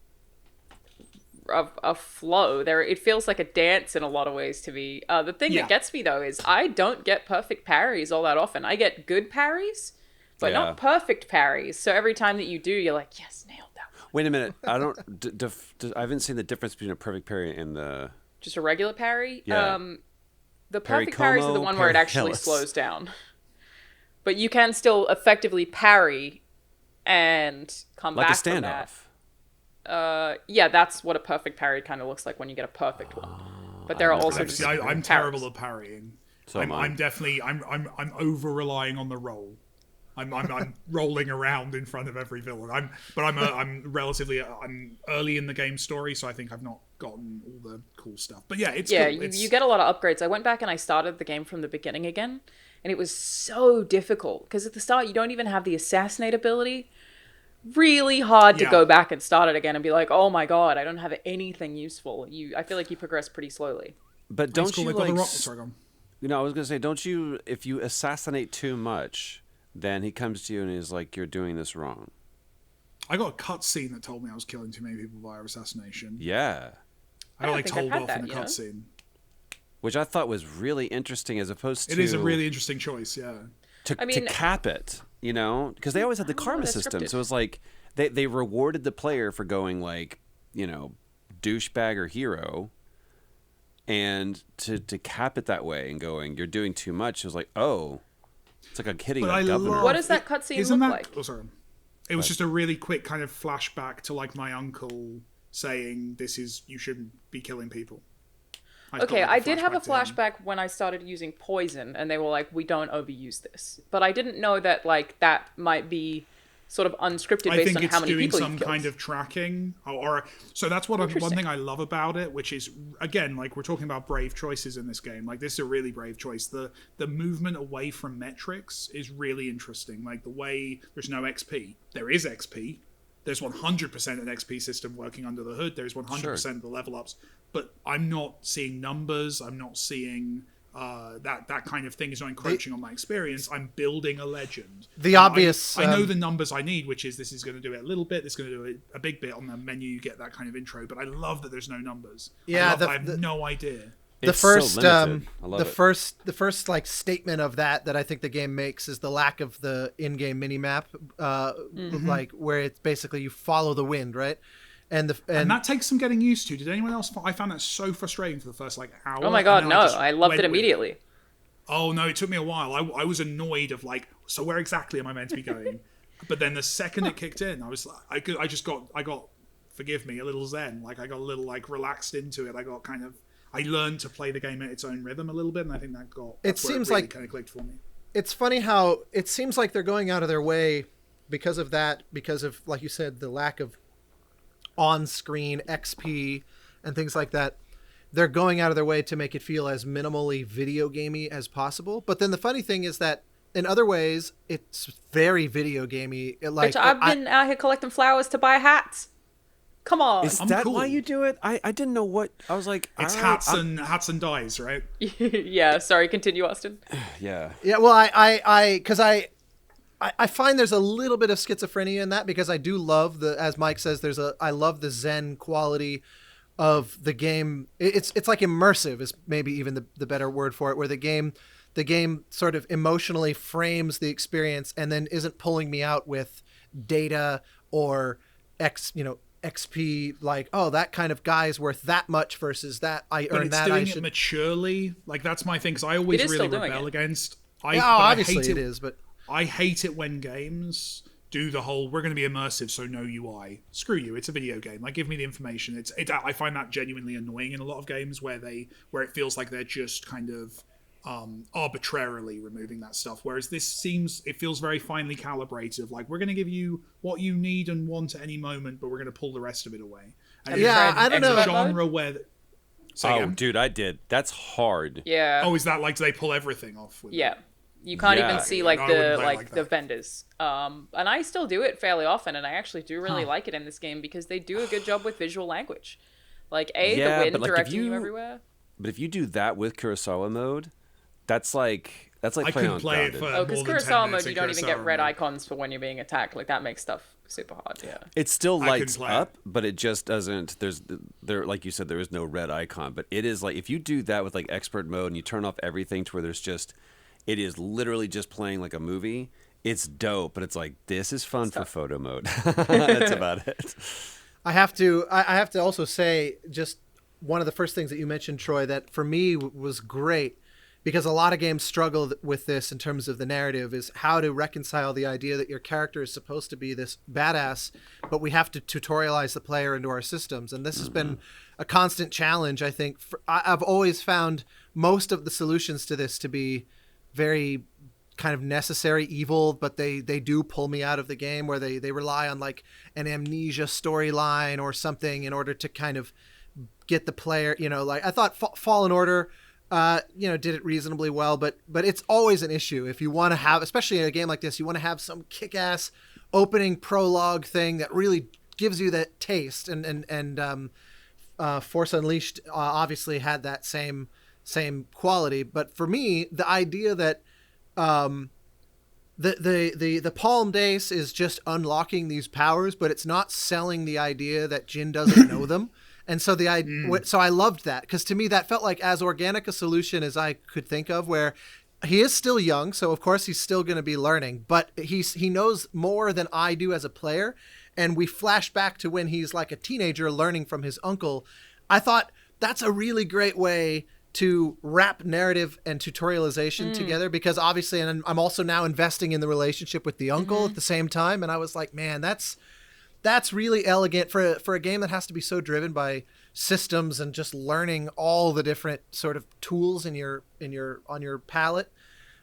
a flow. There, it feels like a dance in a lot of ways to me. The thing Yeah. that gets me though is I don't get perfect parries all that often. I get good parries, but Yeah. not perfect parries. So every time that you do, you're like, yes, nailed that one. Wait a minute. I don't. I haven't seen the difference between a perfect parry and the. Just a regular parry. Yeah. The Parry perfect parries are the como, one where it parry actually Hillis. slows down. But you can still effectively parry and come Like a back from that. standoff. Yeah, that's what a perfect parry kind of looks like when you get a perfect one. But there are never also done just See, I'm parries. terrible at parrying. So am I. I'm definitely I'm over relying on the roll. I'm rolling around in front of every villain. I'm relatively I'm early in the game story, so I think I've not gotten all the cool stuff. But yeah, it's Yeah, cool. It's, you get a lot of upgrades. I went back and I started the game from the beginning again, and it was so difficult because at the start you don't even have the assassinate ability. Really hard to Yeah. go back and start it again and be like, oh my god, I don't have anything useful. I feel like you progress pretty slowly. But it's don't cool. you They've got the like? rock. Sorry, go on. You know, I was gonna say, don't you? If you assassinate too much, then he comes to you and he's like, "You're doing this wrong." I got a cutscene that told me I was killing too many people via assassination. Yeah, I got don't like think I've told had off that, in the you know? cutscene. which I thought was really interesting, as opposed to It is a really interesting choice. Yeah. to, I mean- to cap it, you know, because they always had the I don't know, karma that's system. scripted. So it was like they rewarded the player for going like, you know, douchebag or hero, and to cap it that way and going, you're doing too much. It was like, oh, it's like a hitting But a I governor. love- What does that cutscene Isn't look that? like? Oh, sorry. It was just a really quick kind of flashback to like my uncle saying, "This is you shouldn't be killing people." Okay, I did have a to him. flashback when I started using poison, and they were like, "We don't overuse this." But I didn't know that like that might be sort of unscripted I based think on it's how many doing people some you've killed. kind of tracking, or so that's what one Interesting. thing I love about it, which is again like we're talking about brave choices in this game. Like this is a really brave choice. The movement away from metrics is really interesting. Like the way there's no XP, there is XP. There's 100% an XP system working under the hood. There's 100% of the level ups, but I'm not seeing numbers. I'm not seeing that kind of thing is not encroaching on my experience. I'm building a legend. The And obvious, I know the numbers I need, which is this is going to do it a little bit. This is going to do it a big bit on the menu. You get that kind of intro, but I love that there's no numbers. Yeah, I have no idea. The It's so first, limited. I love the it. first like statement of that I think the game makes is the lack of the in-game minimap, like where it's basically you follow the wind, right? And And that takes some getting used to. Did anyone else? I found that so frustrating for the first like hour. Oh my and god, then no! just I loved went it with immediately. Oh no, it took me a while. I was annoyed of like, so where exactly am I meant to be going? But then the second it kicked in, I was like, I got, forgive me, a little zen. Like I got a little like relaxed into it. I learned to play the game at its own rhythm a little bit, and I think that's where seems really like- kind of clicked for me. it's funny how it seems like they're going out of their way because of that, because of, like you said, the lack of on-screen XP and things like that. They're going out of their way to make it feel as minimally video gamey as possible. But then the funny thing is that in other ways, it's very video gamey. Bitch, I've been out here collecting flowers to buy hats. Come on. Is I'm that cool. why you do it? I didn't know what I was like. It's all right, hats and dies, right? Yeah, sorry, continue, Austin. Yeah. Yeah, well, I find there's a little bit of schizophrenia in that, because I do love as Mike says, I love the Zen quality of the game. It's like immersive is maybe even the better word for it, where the game, the game sort of emotionally frames the experience and then isn't pulling me out with data or XP, like, oh, that kind of guy is worth that much versus that I But earned it's that. doing it maturely. Like, that's my thing, because I always It is really still doing rebel it. against. Obviously I hate it is, but I hate it when games do the whole "we're going to be immersive, so no UI." Screw you! It's a video game. Like, give me the information. I find that genuinely annoying in a lot of games where it feels like they're just kind of arbitrarily removing that stuff. Whereas it feels very finely calibrated. Like, we're going to give you what you need and want at any moment, but we're going to pull the rest of it away. And Yeah, I don't know. a genre where. Dude, I did. That's hard. Yeah. Oh, is that like, do they pull everything off? With Yeah. it? You can't Yeah. even see I like wouldn't the play it like the that. vendors. And I still do it fairly often, and I actually do really like it in this game because they do a good job with visual language. Like the wind but, like, directing you everywhere. But if you do that with Kurosawa mode, that's like I playing couldn't on play it Grounded. for Oh, because more than 10 Kurosawa minutes mode, you in don't even get Kurosawa red mode. icons for when you're being attacked. Like, that makes stuff super hard, yeah. It still I couldn't lights play it. up, but it just doesn't. There, like you said, there is no red icon. But it is like, if you do that with like expert mode and you turn off everything to where it is literally just playing like a movie. It's dope, but it's like, this is fun for photo mode. That's about it. I have to also say, just one of the first things that you mentioned, Troy, that for me was great, because a lot of games struggle with this in terms of the narrative, is how to reconcile the idea that your character is supposed to be this badass, but we have to tutorialize the player into our systems. And this has been a constant challenge, I think. I've always found most of the solutions to this to be very kind of necessary evil, but they do pull me out of the game, where they rely on like an amnesia storyline or something in order to kind of get the player, like I thought Fallen Order did it reasonably well, but it's always an issue if you want to have, especially in a game like this, you want to have some kick-ass opening prologue thing that really gives you that taste, and Force Unleashed obviously had that same quality. But for me, the idea that the Palm Dace is just unlocking these powers, but it's not selling the idea that Jin doesn't know them. And so so I loved that, because to me that felt like as organic a solution as I could think of, where he is still young, so of course he's still going to be learning, but he knows more than I do as a player. And we flash back to when he's like a teenager learning from his uncle. I thought that's a really great way to wrap narrative and tutorialization together, because obviously, and I'm also now investing in the relationship with the uncle at the same time. And I was like, man, that's really elegant for a game that has to be so driven by systems and just learning all the different sort of tools on your palette.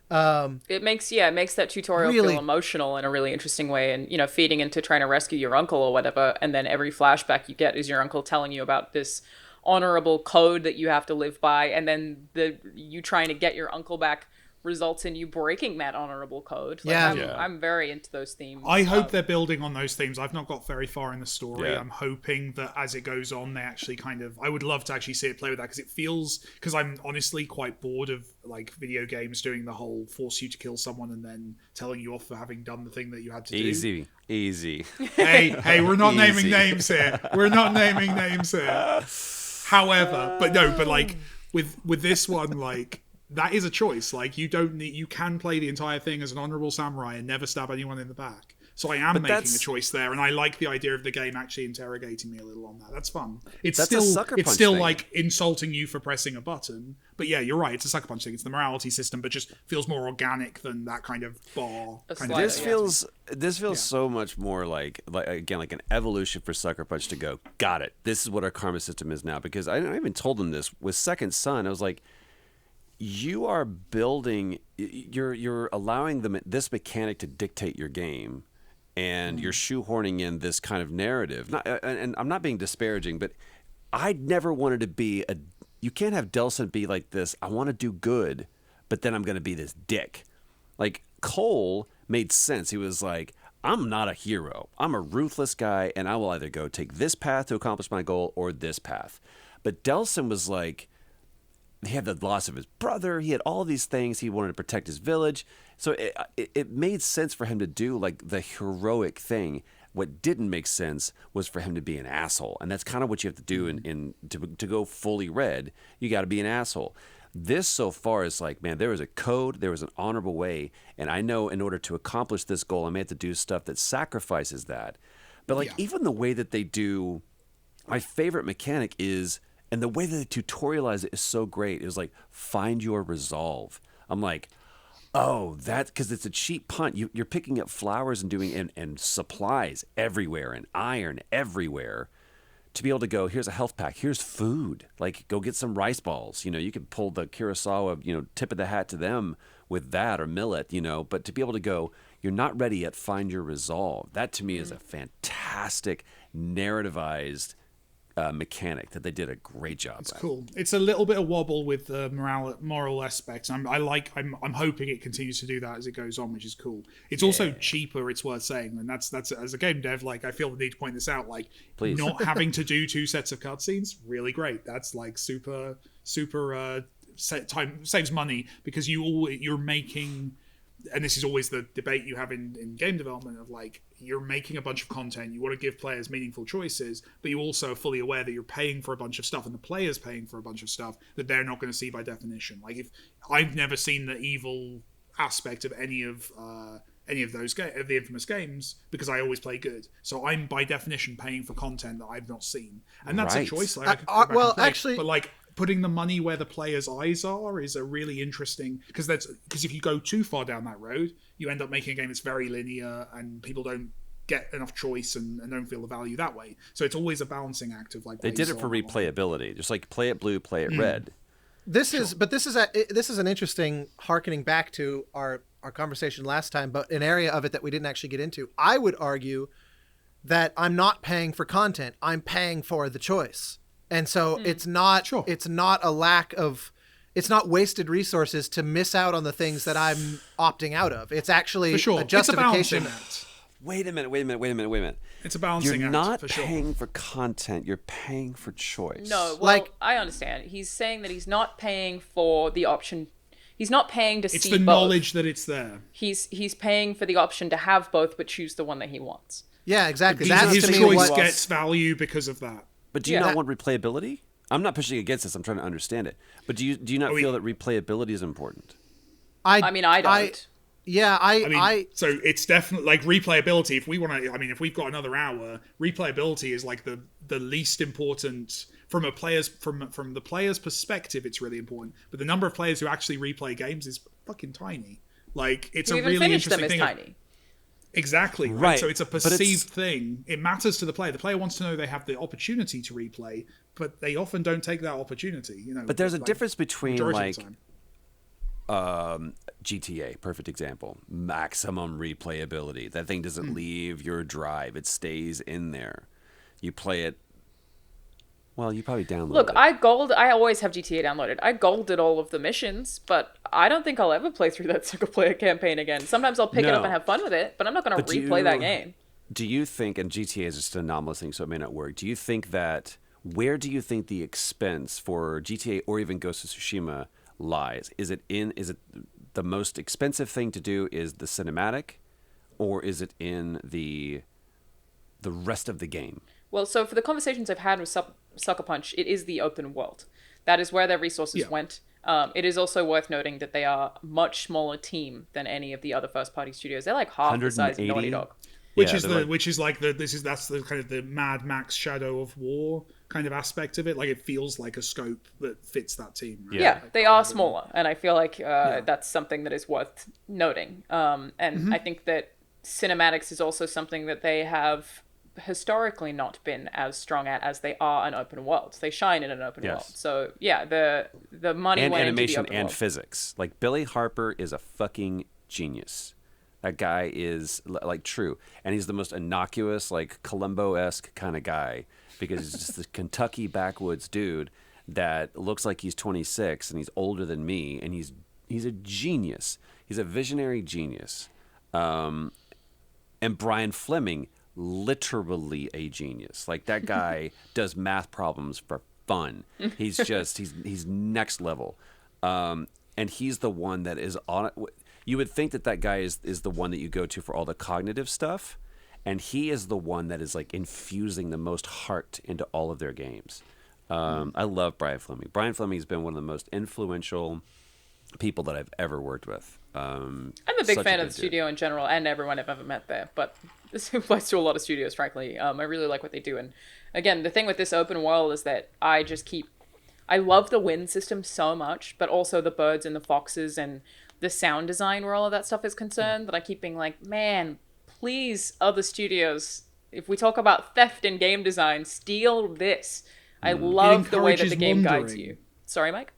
It makes that tutorial Really- feel emotional in a really interesting way, and feeding into trying to rescue your uncle or whatever, and then every flashback you get is your uncle telling you about this honorable code that you have to live by, and then you trying to get your uncle back results in you breaking that honorable code. I'm very into those themes. I hope they're building on those themes. I've not got very far in the story. Yeah. I'm hoping that as it goes on, they actually I would love to actually see it play with that, because I'm honestly quite bored of like video games doing the whole force you to kill someone and then telling you off for having done the thing that you had to do. Easy. Hey, we're not naming Easy. names here. We're not naming names here. However, but like with this one, like, that is a choice. Like, you can play the entire thing as an honorable samurai and never stab anyone in the back. So I am making a choice there, and I like the idea of the game actually interrogating me a little on that. That's fun. It's That's a sucker it's punch still thing. like insulting you for pressing a button. But yeah, you're right. It's a sucker punch thing. It's the morality system, but just feels more organic than that kind of bar. Kind of slider, This feels so much more like an evolution for Sucker Punch to go, got it. This is what our karma system is now. Because I even told them this with Second Son. I was like, you are building, you're allowing this mechanic to dictate your game, and you're shoehorning in this kind of narrative. And I'm not being disparaging, but I never wanted to be you can't have Delson be like this, I want to do good, but then I'm going to be this dick. Like, Cole made sense. He was like, I'm not a hero. I'm a ruthless guy, and I will either go take this path to accomplish my goal or this path. But Delson was like, he had the loss of his brother. He had all these things. He wanted to protect his village. So it made sense for him to do like the heroic thing. What didn't make sense was for him to be an asshole. And that's kind of what you have to do to go fully red. You got to be an asshole. This so far is like, man, there was a code, there was an honorable way, and I know in order to accomplish this goal, I may have to do stuff that sacrifices that. But like even the way that they do, my favorite mechanic is, and the way that they tutorialize it is so great, is like find your resolve. I'm like, oh, that, because it's a cheap punt. You're picking up flowers and doing and supplies everywhere and iron everywhere. To be able to go, here's a health pack, here's food. Like, go get some rice balls. You know, you can pull the Kurosawa, tip of the hat to them with that, or millet, But to be able to go, you're not ready yet, find your resolve. That to me is a fantastic narrativized mechanic that they did a great job. It's cool. It's a little bit of wobble with the moral aspects. I'm hoping it continues to do that as it goes on, which is cool. It's also cheaper, it's worth saying, and that's as a game dev, like, I feel the need to point this out. Like, please, not having to do 2 sets of cutscenes, really great. That's like super time saves money, because you're making. And this is always the debate you have in game development of, like, you're making a bunch of content, you want to give players meaningful choices, but you also are fully aware that you're paying for a bunch of stuff, and the player's paying for a bunch of stuff that they're not going to see by definition. Like, if I've never seen the evil aspect of any of those of the infamous games, because I always play good, so I'm by definition paying for content that I've not seen, and that's a choice. Like, actually, but like, putting the money where the player's eyes are is a really interesting, because if you go too far down that road, you end up making a game that's very linear, and people don't get enough choice and don't feel the value that way. So it's always a balancing act of, like, they did it for replayability, just like play it blue, play it red. This is an interesting harkening back to our conversation last time, but an area of it that we didn't actually get into. I would argue that I'm not paying for content, I'm paying for the choice. And so it's not a lack of, it's not wasted resources to miss out on the things that I'm opting out of. It's actually a justification. Wait a minute. It's a balancing act. You're not for sure. paying for content, you're paying for choice. No, well, I understand. He's saying that he's not paying for the option. He's not paying to see both. It's the knowledge that it's there. He's paying for the option to have both, but choose the one that he wants. Yeah, exactly. His choice gets value because of that. But do you not want replayability? I'm not pushing against this. I'm trying to understand it. But do you not feel that replayability is important? I don't. So it's definitely, like, replayability. If we want to, if we've got another hour, replayability is like the least important from a player's from the player's perspective. It's really important, but the number of players who actually replay games is fucking tiny. Like, it's a really interesting thing. Tiny. Exactly, right. So it's a perceived thing. It matters to the player. The player wants to know they have the opportunity to replay, but they often don't take that opportunity. But there's a difference between, like, GTA, perfect example, maximum replayability. That thing doesn't leave your drive; it stays in there. You play it. Well, you probably download it. Look, I always have GTA downloaded. I golded all of the missions, but I don't think I'll ever play through that single-player campaign again. Sometimes I'll pick it up and have fun with it, but I'm not going to replay that game. Do you think, and GTA is just an anomalous thing, so it may not work, do you think that, where do you think the expense for GTA or even Ghost of Tsushima lies? Is it the most expensive thing to do is the cinematic, or is it in the rest of the game? Well, so for the conversations I've had with Sucker Punch, it is the open world. That is where their resources went. It is also worth noting that they are a much smaller team than any of the other first-party studios. They're like half the size of Naughty Dog. That's the kind of the Mad Max Shadow of War kind of aspect of it. Like, it feels like a scope that fits that team. Right? Yeah, they are smaller, and I feel like that's something that is worth noting. I think that cinematics is also something that they have historically not been as strong at as they are an open world. They shine in an open world. So yeah, the money and went animation into the open and world. Physics. Like, Billy Harper is a fucking genius. That guy is, like, true, and he's the most innocuous, like, Columbo-esque kind of guy, because he's just this Kentucky backwoods dude that looks like he's 26 and he's older than me, and he's a genius. He's a visionary genius. And Brian Fleming, literally a genius. Like, that guy does math problems for fun. He's just he's next level, and he's the one that is on it. You would think that guy is the one that you go to for all the cognitive stuff, and he is the one that is, like, infusing the most heart into all of their games. I love Brian Fleming. Brian Fleming has been one of the most influential people that I've ever worked with. I'm a big fan of the studio in general, and everyone I've ever met there. But this applies to a lot of studios, frankly. I really like what they do. And again, the thing with this open world is that I love the wind system so much, but also the birds and the foxes and the sound design where all of that stuff is concerned, that I keep being like, man, please, other studios, if we talk about theft in game design, steal this. I love the way that the game guides you. Sorry, Mike?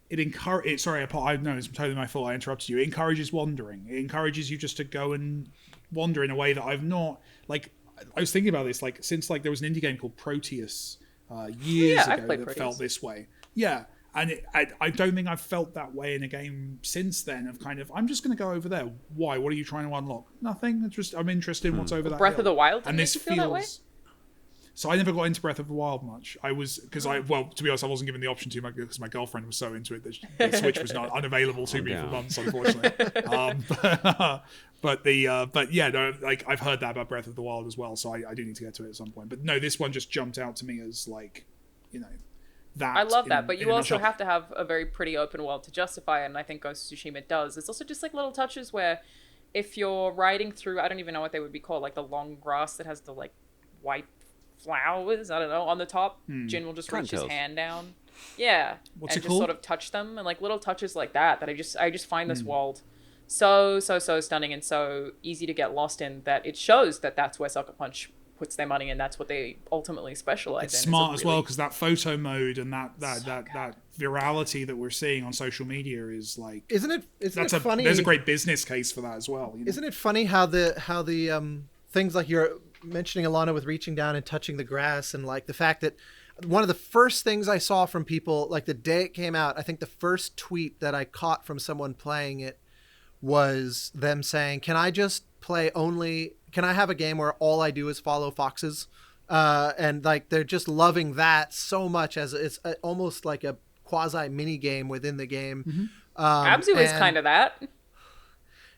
Sorry, I know it's totally my fault. I interrupted you. It encourages wandering. It encourages you just to go and wander in a way that I've not. Like, I was thinking about this. Like, since like there was an indie game called Proteus years ago that felt this way. Yeah, and I don't think I've felt that way in a game since then. Of kind of, I'm just going to go over there. Why? What are you trying to unlock? Nothing. I'm interested in what's over that. Breath of the Wild. And this feels. That way? So I never got into Breath of the Wild much. To be honest, I wasn't given the option to because my girlfriend was so into it that the Switch was not unavailable to me for months, unfortunately. Like I've heard that about Breath of the Wild as well, so I do need to get to it at some point. But no, this one just jumped out to me as like, that. I love that, but you also have to have a very pretty open world to justify it, and I think Ghost of Tsushima does. It's also just like little touches where if you're riding through, I don't even know what they would be called, like the long grass that has the like white flowers, I don't know, on the top. Jin will just reach his hand down. Yeah. What's and it just called? Sort of touch them, and like little touches like that I just find this world so stunning and so easy to get lost in, that it shows that that's where Sucker Punch puts their money, and that's what they ultimately specialize in. It's smart as well, because that photo mode and that virality that we're seeing on social media is like, isn't it funny? There's a great business case for that as well. Isn't it funny how the things like you're mentioning, Alana, with reaching down and touching the grass, and like the fact that one of the first things I saw from people, like the day it came out, I think the first tweet that I caught from someone playing it was them saying, can I have a game where all I do is follow foxes? And like, they're just loving that so much, as it's almost like a quasi mini game within the game. Abzu is kind of that.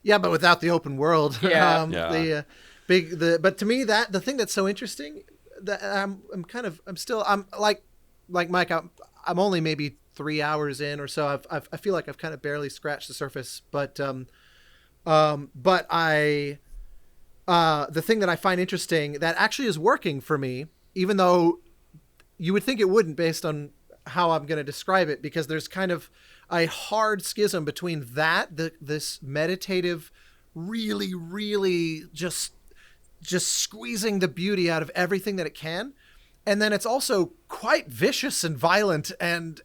Yeah, but without the open world. Yeah. But to me, that the thing that's so interesting, that I'm like Mike, I'm only maybe 3 hours in or so. I feel like I've kind of barely scratched the surface, but the thing that I find interesting that actually is working for me, even though you would think it wouldn't based on how I'm going to describe it, because there's kind of a hard schism between this meditative, really, really just squeezing the beauty out of everything that it can, and then it's also quite vicious and violent and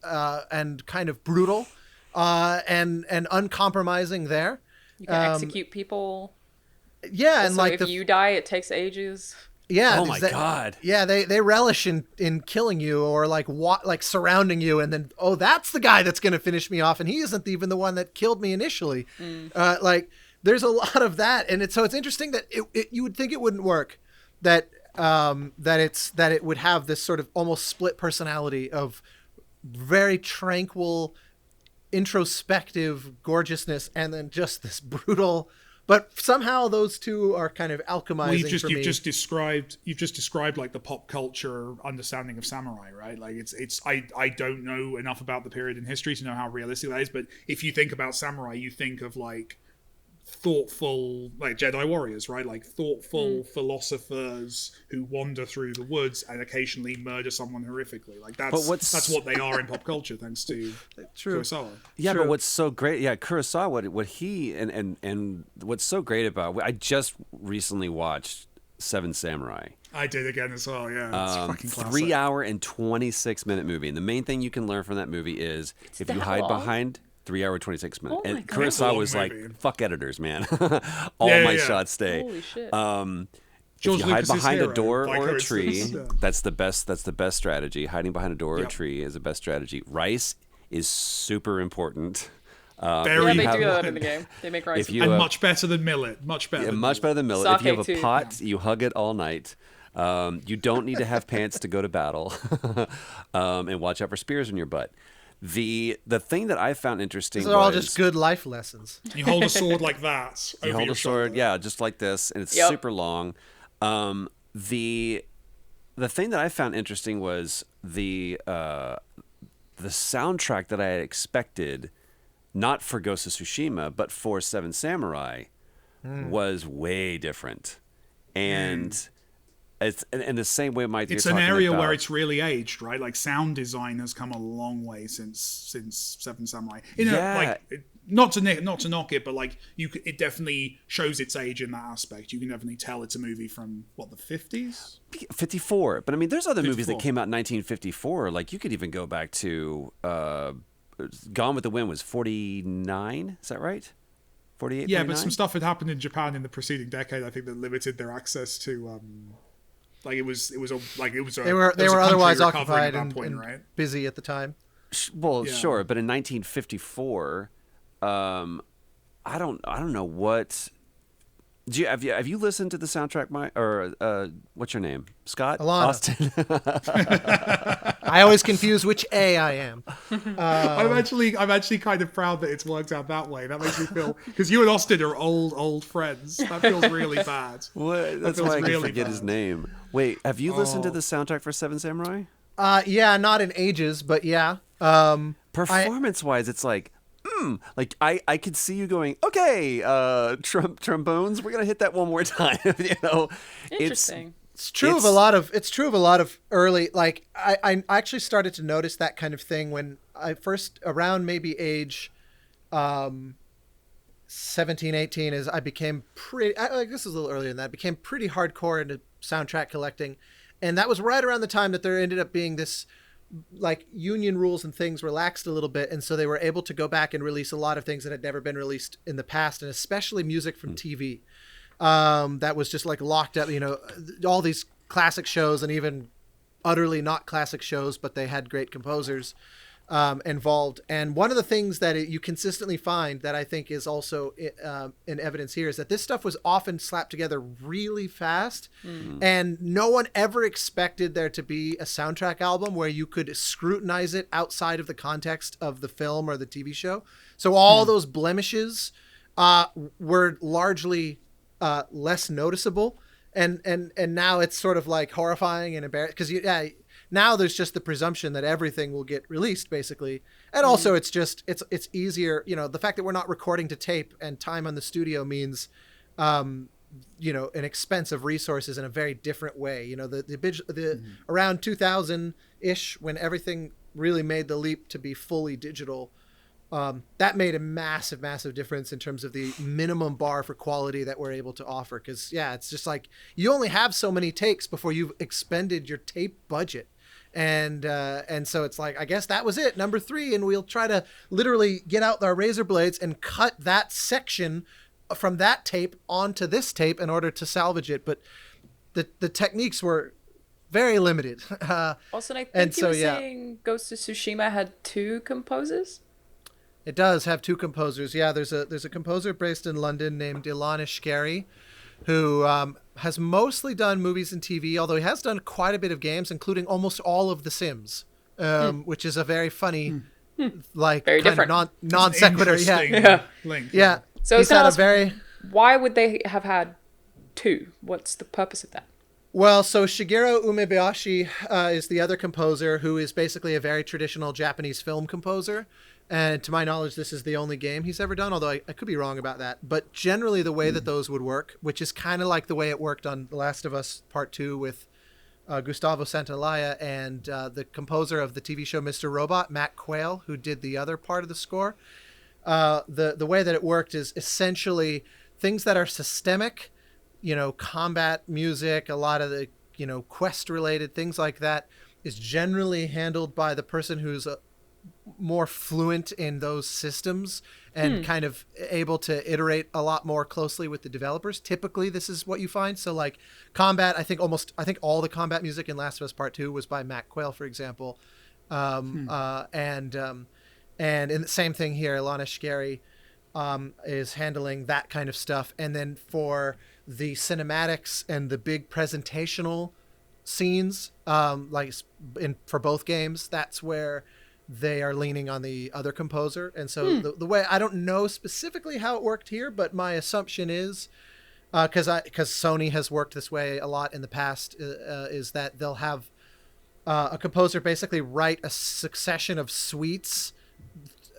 kind of brutal and uncompromising there. You can execute people. Yeah, and so like if you die, it takes ages. Yeah. Oh my God. Yeah, they relish in killing you, or like surrounding you, and then, oh, that's the guy that's going to finish me off, and he isn't even the one that killed me initially. Like, there's a lot of that, and it's interesting that you would think it wouldn't work, that it would have this sort of almost split personality of very tranquil, introspective gorgeousness, and then just this brutal. But somehow those two are kind of alchemizing for me. You've just described like the pop culture understanding of samurai, right? Like I don't know enough about the period in history to know how realistic that is, but if you think about samurai, you think of like thoughtful, like Jedi warriors, right? Like thoughtful philosophers who wander through the woods and occasionally murder someone horrifically. Like that's what they are in pop culture, thanks to Kurosawa. Yeah, but what's so great? Yeah, Kurosawa. What he and what's so great about? I just recently watched Seven Samurai. I did again as well. Yeah, it's fucking classic. 3 hour and 26-minute movie, and the main thing you can learn from that movie is if you hide behind. 3 hour 26 minutes. Oh, and Kurosawa was like, fuck editors, man. All my shots stay. Holy shit. If you hide behind a door or a tree, that's the best strategy. Hiding behind a door or a tree is the best strategy. Rice is super important. They do that in the game. They make rice. Much better than millet. Much better than millet. If you have a pot, you hug it all night. You don't need to have pants to go to battle. And watch out for spears in your butt. The thing that I found interesting These are all just good life lessons. You hold a sword like that. You hold a sword, just like this, and it's super long. The thing that I found interesting was the soundtrack that I had expected, not for Ghost of Tsushima, but for Seven Samurai, was way different. And it's in the same way, Mike. It's an area where it's really aged, right? Like sound design has come a long way since Seven Samurai. Not to knock it, but like it definitely shows its age in that aspect. You can definitely tell it's a movie from what, the 50s, 54. But I mean, there's other 54. movies that came out in 1954. Like you could even go back to Gone with the Wind was 49. Is that right? 48. Yeah, 49? but some stuff had happened in Japan in the preceding decade. I think that limited their access to. They were otherwise occupied at that and, point, and right? busy at the time. Well, Yeah. sure, but in 1954, I don't know what. Have you listened to the soundtrack, Mike? Or what's your name, Scott? Alana. Austin. I always confuse which A I am. I'm actually kind of proud that it's worked out that way. That makes me feel, because you and Austin are old friends. That feels really bad. What? That's feels why I can really forget bad. his name. Wait, have you listened to the soundtrack for Seven Samurai? Yeah, not in ages, but yeah. Performance-wise, it's like. Like I could see you going, okay, trombones, we're gonna hit that one more time. Interesting. It's true of a lot of early, like I actually started to notice that kind of thing when I first, around maybe age 17, 18, as I became this was a little earlier than that, I became pretty hardcore into soundtrack collecting. And that was right around the time that there ended up being this, like, union rules and things relaxed a little bit, and so they were able to go back and release a lot of things that had never been released in the past, and especially music from TV that was just like locked up, all these classic shows and even utterly not classic shows, but they had great composers involved. And one of the things that you consistently find that I think is also in evidence here is that this stuff was often slapped together really fast, and no one ever expected there to be a soundtrack album where you could scrutinize it outside of the context of the film or the TV show. So all those blemishes were largely less noticeable, and now it's sort of like horrifying and embarrassing, because now there's just the presumption that everything will get released, basically. And also it's just, it's easier, the fact that we're not recording to tape and time on the studio means, an expense of resources in a very different way. Around 2000-ish, when everything really made the leap to be fully digital, that made a massive, massive difference in terms of the minimum bar for quality that we're able to offer. Because, it's just like you only have so many takes before you've expended your tape budget. And so it's like, I guess that was it, number 3. And we'll try to literally get out our razor blades and cut that section from that tape onto this tape in order to salvage it. But the techniques were very limited. Also, I think you were saying Ghost of Tsushima had 2 composers? It does have 2 composers. Yeah, there's a composer based in London named Ilan Ishkari, who has mostly done movies and TV, although he has done quite a bit of games, including almost all of The Sims, which is a very funny, like, very kind different. of non sequitur. Interesting link. Yeah. So he's had a very. Why would they have had 2? What's the purpose of that? Well, so Shigeru Umebayashi is the other composer, who is basically a very traditional Japanese film composer. And to my knowledge, this is the only game he's ever done, although I could be wrong about that. But generally the way that those would work, which is kind of like the way it worked on The Last of Us Part 2 with Gustavo Santaolalla and the composer of the TV show Mr. Robot, Matt Quayle, who did the other part of the score. The way that it worked is essentially things that are systemic, combat music, a lot of the, quest-related things like that is generally handled by the person who's more fluent in those systems and kind of able to iterate a lot more closely with the developers. Typically, this is what you find. So like combat, I think all the combat music in Last of Us Part 2 was by Matt Quayle, for example. And in the same thing here, Ilana Shkeri is handling that kind of stuff. And then for the cinematics and the big presentational scenes, for both games, that's where they are leaning on the other composer. And so the way, I don't know specifically how it worked here, but my assumption is, because Sony has worked this way a lot in the past, is that they'll have a composer basically write a succession of suites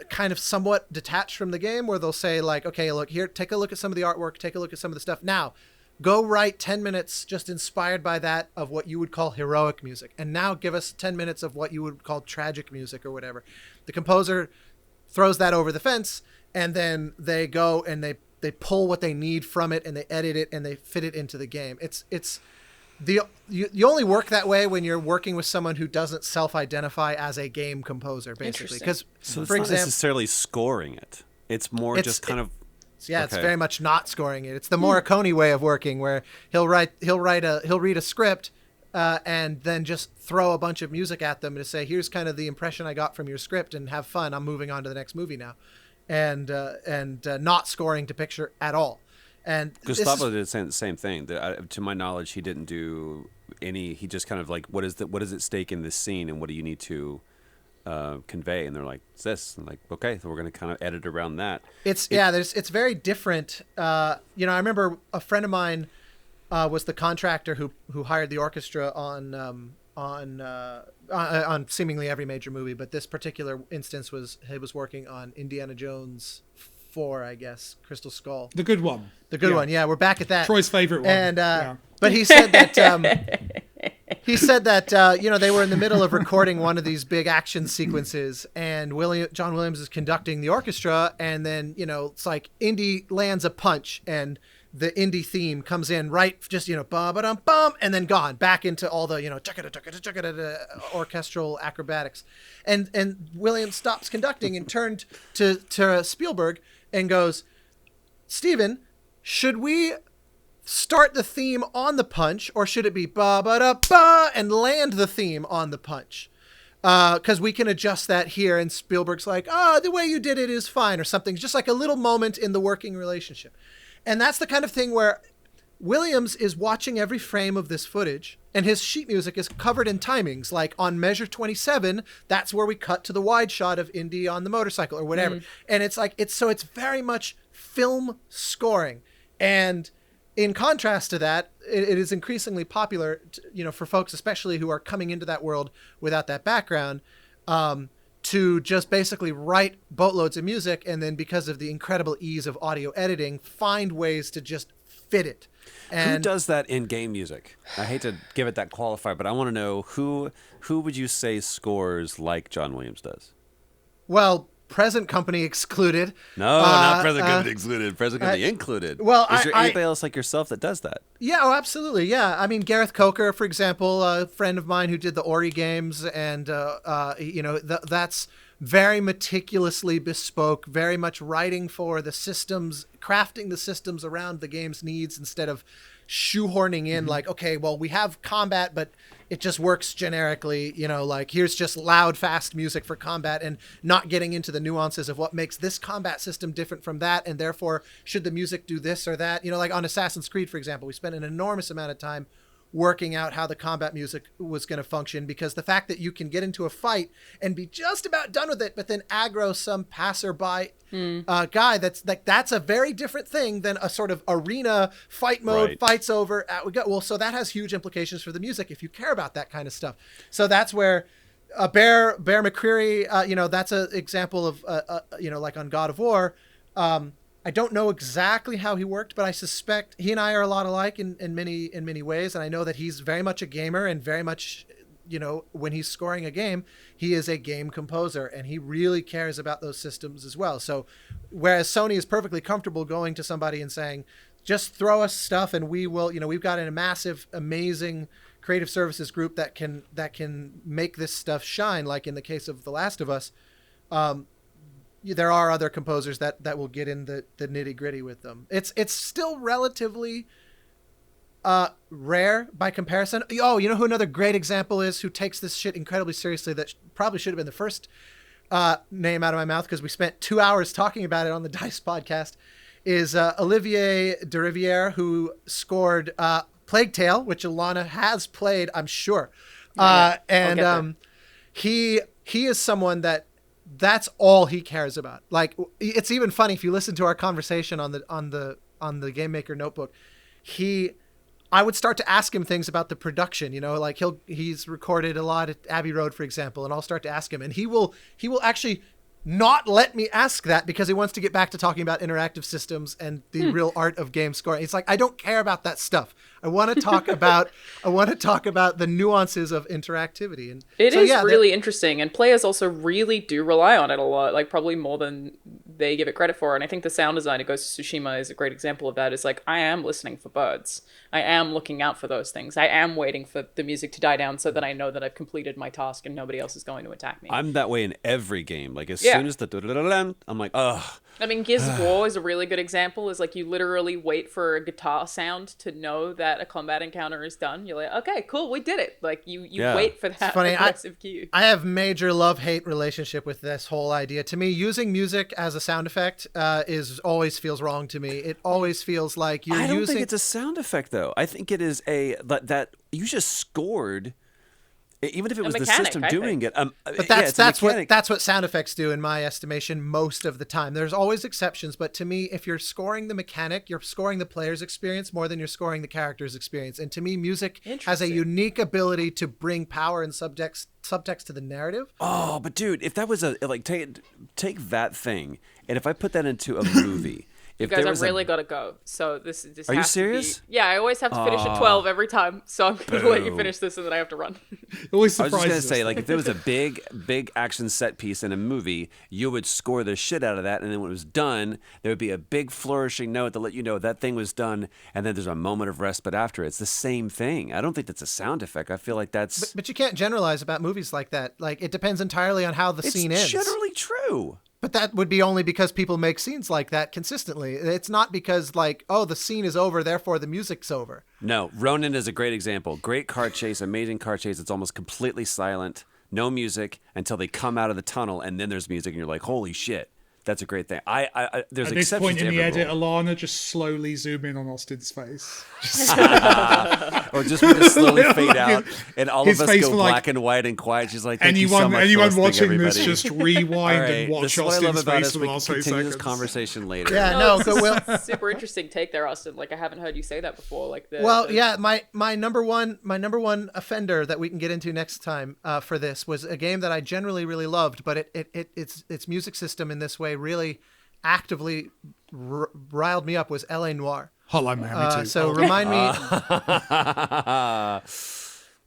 kind of somewhat detached from the game, where they'll say like, okay, look here, take a look at some of the artwork, take a look at some of the stuff. Now go write 10 minutes just inspired by that of what you would call heroic music. And now give us 10 minutes of what you would call tragic music or whatever. The composer throws that over the fence, and then they go and they pull what they need from it, and they edit it, and they fit it into the game. You only work that way when you're working with someone who doesn't self-identify as a game composer, basically. Because, so it's for not example, necessarily scoring it. It's more just kind of. Yeah, okay. It's very much not scoring it. It's the Morricone way of working, where he'll read a script, and then just throw a bunch of music at them to say, here's kind of the impression I got from your script, and have fun. I'm moving on to the next movie now, and not scoring to picture at all. And Gustavo did the same thing. To my knowledge, he didn't do any. He just kind of like, what is at stake in this scene, and what do you need to convey? And they're like, it's this. And like, okay, so we're going to kind of edit around that. It's very different. I remember a friend of mine was the contractor who hired the orchestra on seemingly every major movie, but this particular instance he was working on Indiana Jones 4, I guess, Crystal Skull. The good one. The good one, yeah. We're back at that. Troy's favorite one. And but he said that they were in the middle of recording one of these big action sequences, and John Williams is conducting the orchestra, and then it's like Indy lands a punch, and the Indy theme comes in right, just ba-ba-dum-bum, and then gone back into all the orchestral acrobatics, and Williams stops conducting and turned to Spielberg and goes, Steven, should we start the theme on the punch, or should it be ba-ba-da-ba and land the theme on the punch? Because we can adjust that here. And Spielberg's like, the way you did it is fine, or something. Just like a little moment in the working relationship. And that's the kind of thing where Williams is watching every frame of this footage, and his sheet music is covered in timings. Like on measure 27, that's where we cut to the wide shot of Indy on the motorcycle or whatever. Mm. And it's very much film scoring. And in contrast to that, it is increasingly popular, for folks, especially who are coming into that world without that background, to just basically write boatloads of music, and then because of the incredible ease of audio editing, find ways to just fit it. And who does that in game music? I hate to give it that qualifier, but I want to know who would you say scores like John Williams does? Well, present company excluded. No, not present company excluded. Present company included. Well, is there anybody else like yourself that does that? Yeah, absolutely. Yeah, I mean, Gareth Coker, for example, a friend of mine who did the Ori games, and that's very meticulously bespoke, very much writing for the systems, crafting the systems around the game's needs instead of shoehorning in like, okay, well, we have combat, but it just works generically, like here's just loud, fast music for combat, and not getting into the nuances of what makes this combat system different from that, and therefore should the music do this or that. Like on Assassin's Creed, for example, we spent an enormous amount of time working out how the combat music was going to function, because the fact that you can get into a fight and be just about done with it, but then aggro some passerby guy, that's a very different thing than a sort of arena fight mode, right. Fights over, out we go. Well, so that has huge implications for the music if you care about that kind of stuff. So that's where Bear McCreary, that's an example of, like on God of War. I don't know exactly how he worked, but I suspect he and I are a lot alike in many ways. And I know that he's very much a gamer, and very much, when he's scoring a game, he is a game composer, and he really cares about those systems as well. So whereas Sony is perfectly comfortable going to somebody and saying, just throw us stuff and we will, we've got a massive, amazing creative services group that can make this stuff shine. Like in the case of The Last of Us, there are other composers that will get in the nitty gritty with them. It's still relatively rare by comparison. Oh, you know who another great example is, who takes this shit incredibly seriously, that probably should have been the first name out of my mouth, because we spent 2 hours talking about it on the DICE podcast, is Olivier de Rivière, who scored Plague Tale, which Alana has played, I'm sure. He is someone that's all he cares about. Like, it's even funny if you listen to our conversation on the Game Maker notebook. He I would start to ask him things about the production, you know, like he's recorded a lot at Abbey Road, for example, and I'll start to ask him, and he will actually not let me ask that because he wants to get back to talking about interactive systems and the real art of game scoring. It's like, I don't care about that stuff. I want to talk about the nuances of interactivity. And it is really interesting, and players also really do rely on it a lot, like probably more than they give it credit for. And I think the sound design of Ghost of Tsushima is a great example of that. It's like, I am listening for birds. I am looking out for those things. I am waiting for the music to die down so that I know that I've completed my task and nobody else is going to attack me. I'm that way in every game. Like as soon as the I'm like, ugh. I mean, Gears of War is a really good example. Is like you literally wait for a guitar sound to know that a combat encounter is done. You're like, okay, cool, we did it. Like you wait for that aggressive cue. I have major love-hate relationship with this whole idea. To me, using music as a sound effect always feels wrong to me. It always feels like you're using. I don't think it's a sound effect though. I think it is that you just scored. Even if it was the system doing it, but that's what sound effects do in my estimation most of the time. There's always exceptions, but to me, if you're scoring the mechanic, you're scoring the player's experience more than you're scoring the character's experience. And to me, music has a unique ability to bring power and subtext to the narrative. Oh, but dude, if that was take that thing, and if I put that into a movie. You guys, I've really got to go. So this Are you serious? Yeah, I always have to finish at 12 every time. So I'm going to let you finish this and then I have to run. Always I was just going to surprises say, us. like, if there was a big action set piece in a movie, you would score the shit out of that. And then when it was done, there would be a big flourishing note to let you know that thing was done. And then there's a moment of respite after. It's the same thing. I don't think that's a sound effect. I feel like that's... But you can't generalize about movies like that. Like, it depends entirely on how the scene ends. It's generally true. But that would be only because people make scenes like that consistently. It's not because, like, oh, the scene is over, therefore the music's over. No, Ronin is a great example. Great car chase, amazing car chase. It's almost completely silent, no music until they come out of the tunnel, and then there's music, and you're like, holy shit. That's a great thing. There's At this exceptions point in to the every edit, rule. Alana just slowly zoom in on Austin's face. Or just we just slowly fade Like out, and all his of us face go for, like, black and white and quiet. She's like, thank you so much anyone for watching listening, this, everybody. just rewind All right, and watch this is what I love Austin's about face us. for We the can last 30 continue this seconds. conversation later. Yeah, It's a super interesting take there, Austin. Like I haven't heard you say that before. Like my number one offender that we can get into next time for this was a game that I generally really loved, but its music system in this way really actively riled me up was L.A. Noire. Hotline Miami too. So remind me.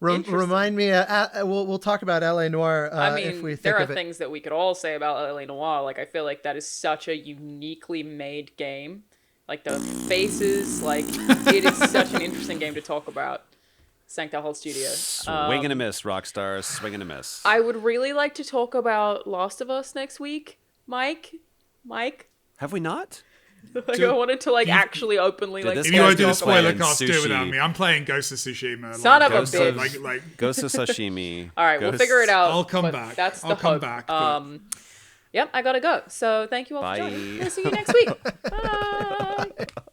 We'll talk about L.A. Noire I mean, if we think there are of it. things that we could all say about L.A. Noire. Like I feel like that is such a uniquely made game. Like the faces, like it is such an interesting game to talk about. Sancta Hall Studio. Swing and a miss, Rockstar. Swing and a miss. I would really like to talk about Last of Us next week, Mike. Have we not? Like I wanted to actually openly Dude, this If you want to do the guy's spoiler playing cast, do it without sushi. me. I'm playing Ghost of Tsushima. Son of a Ghost of- bitch. Ghost of Sashimi. All right, we'll figure it out. I'll come but back. That's the I'll come hope. back, but- Yep, I gotta go. So thank you all Bye. for joining. We'll see you next week. Bye.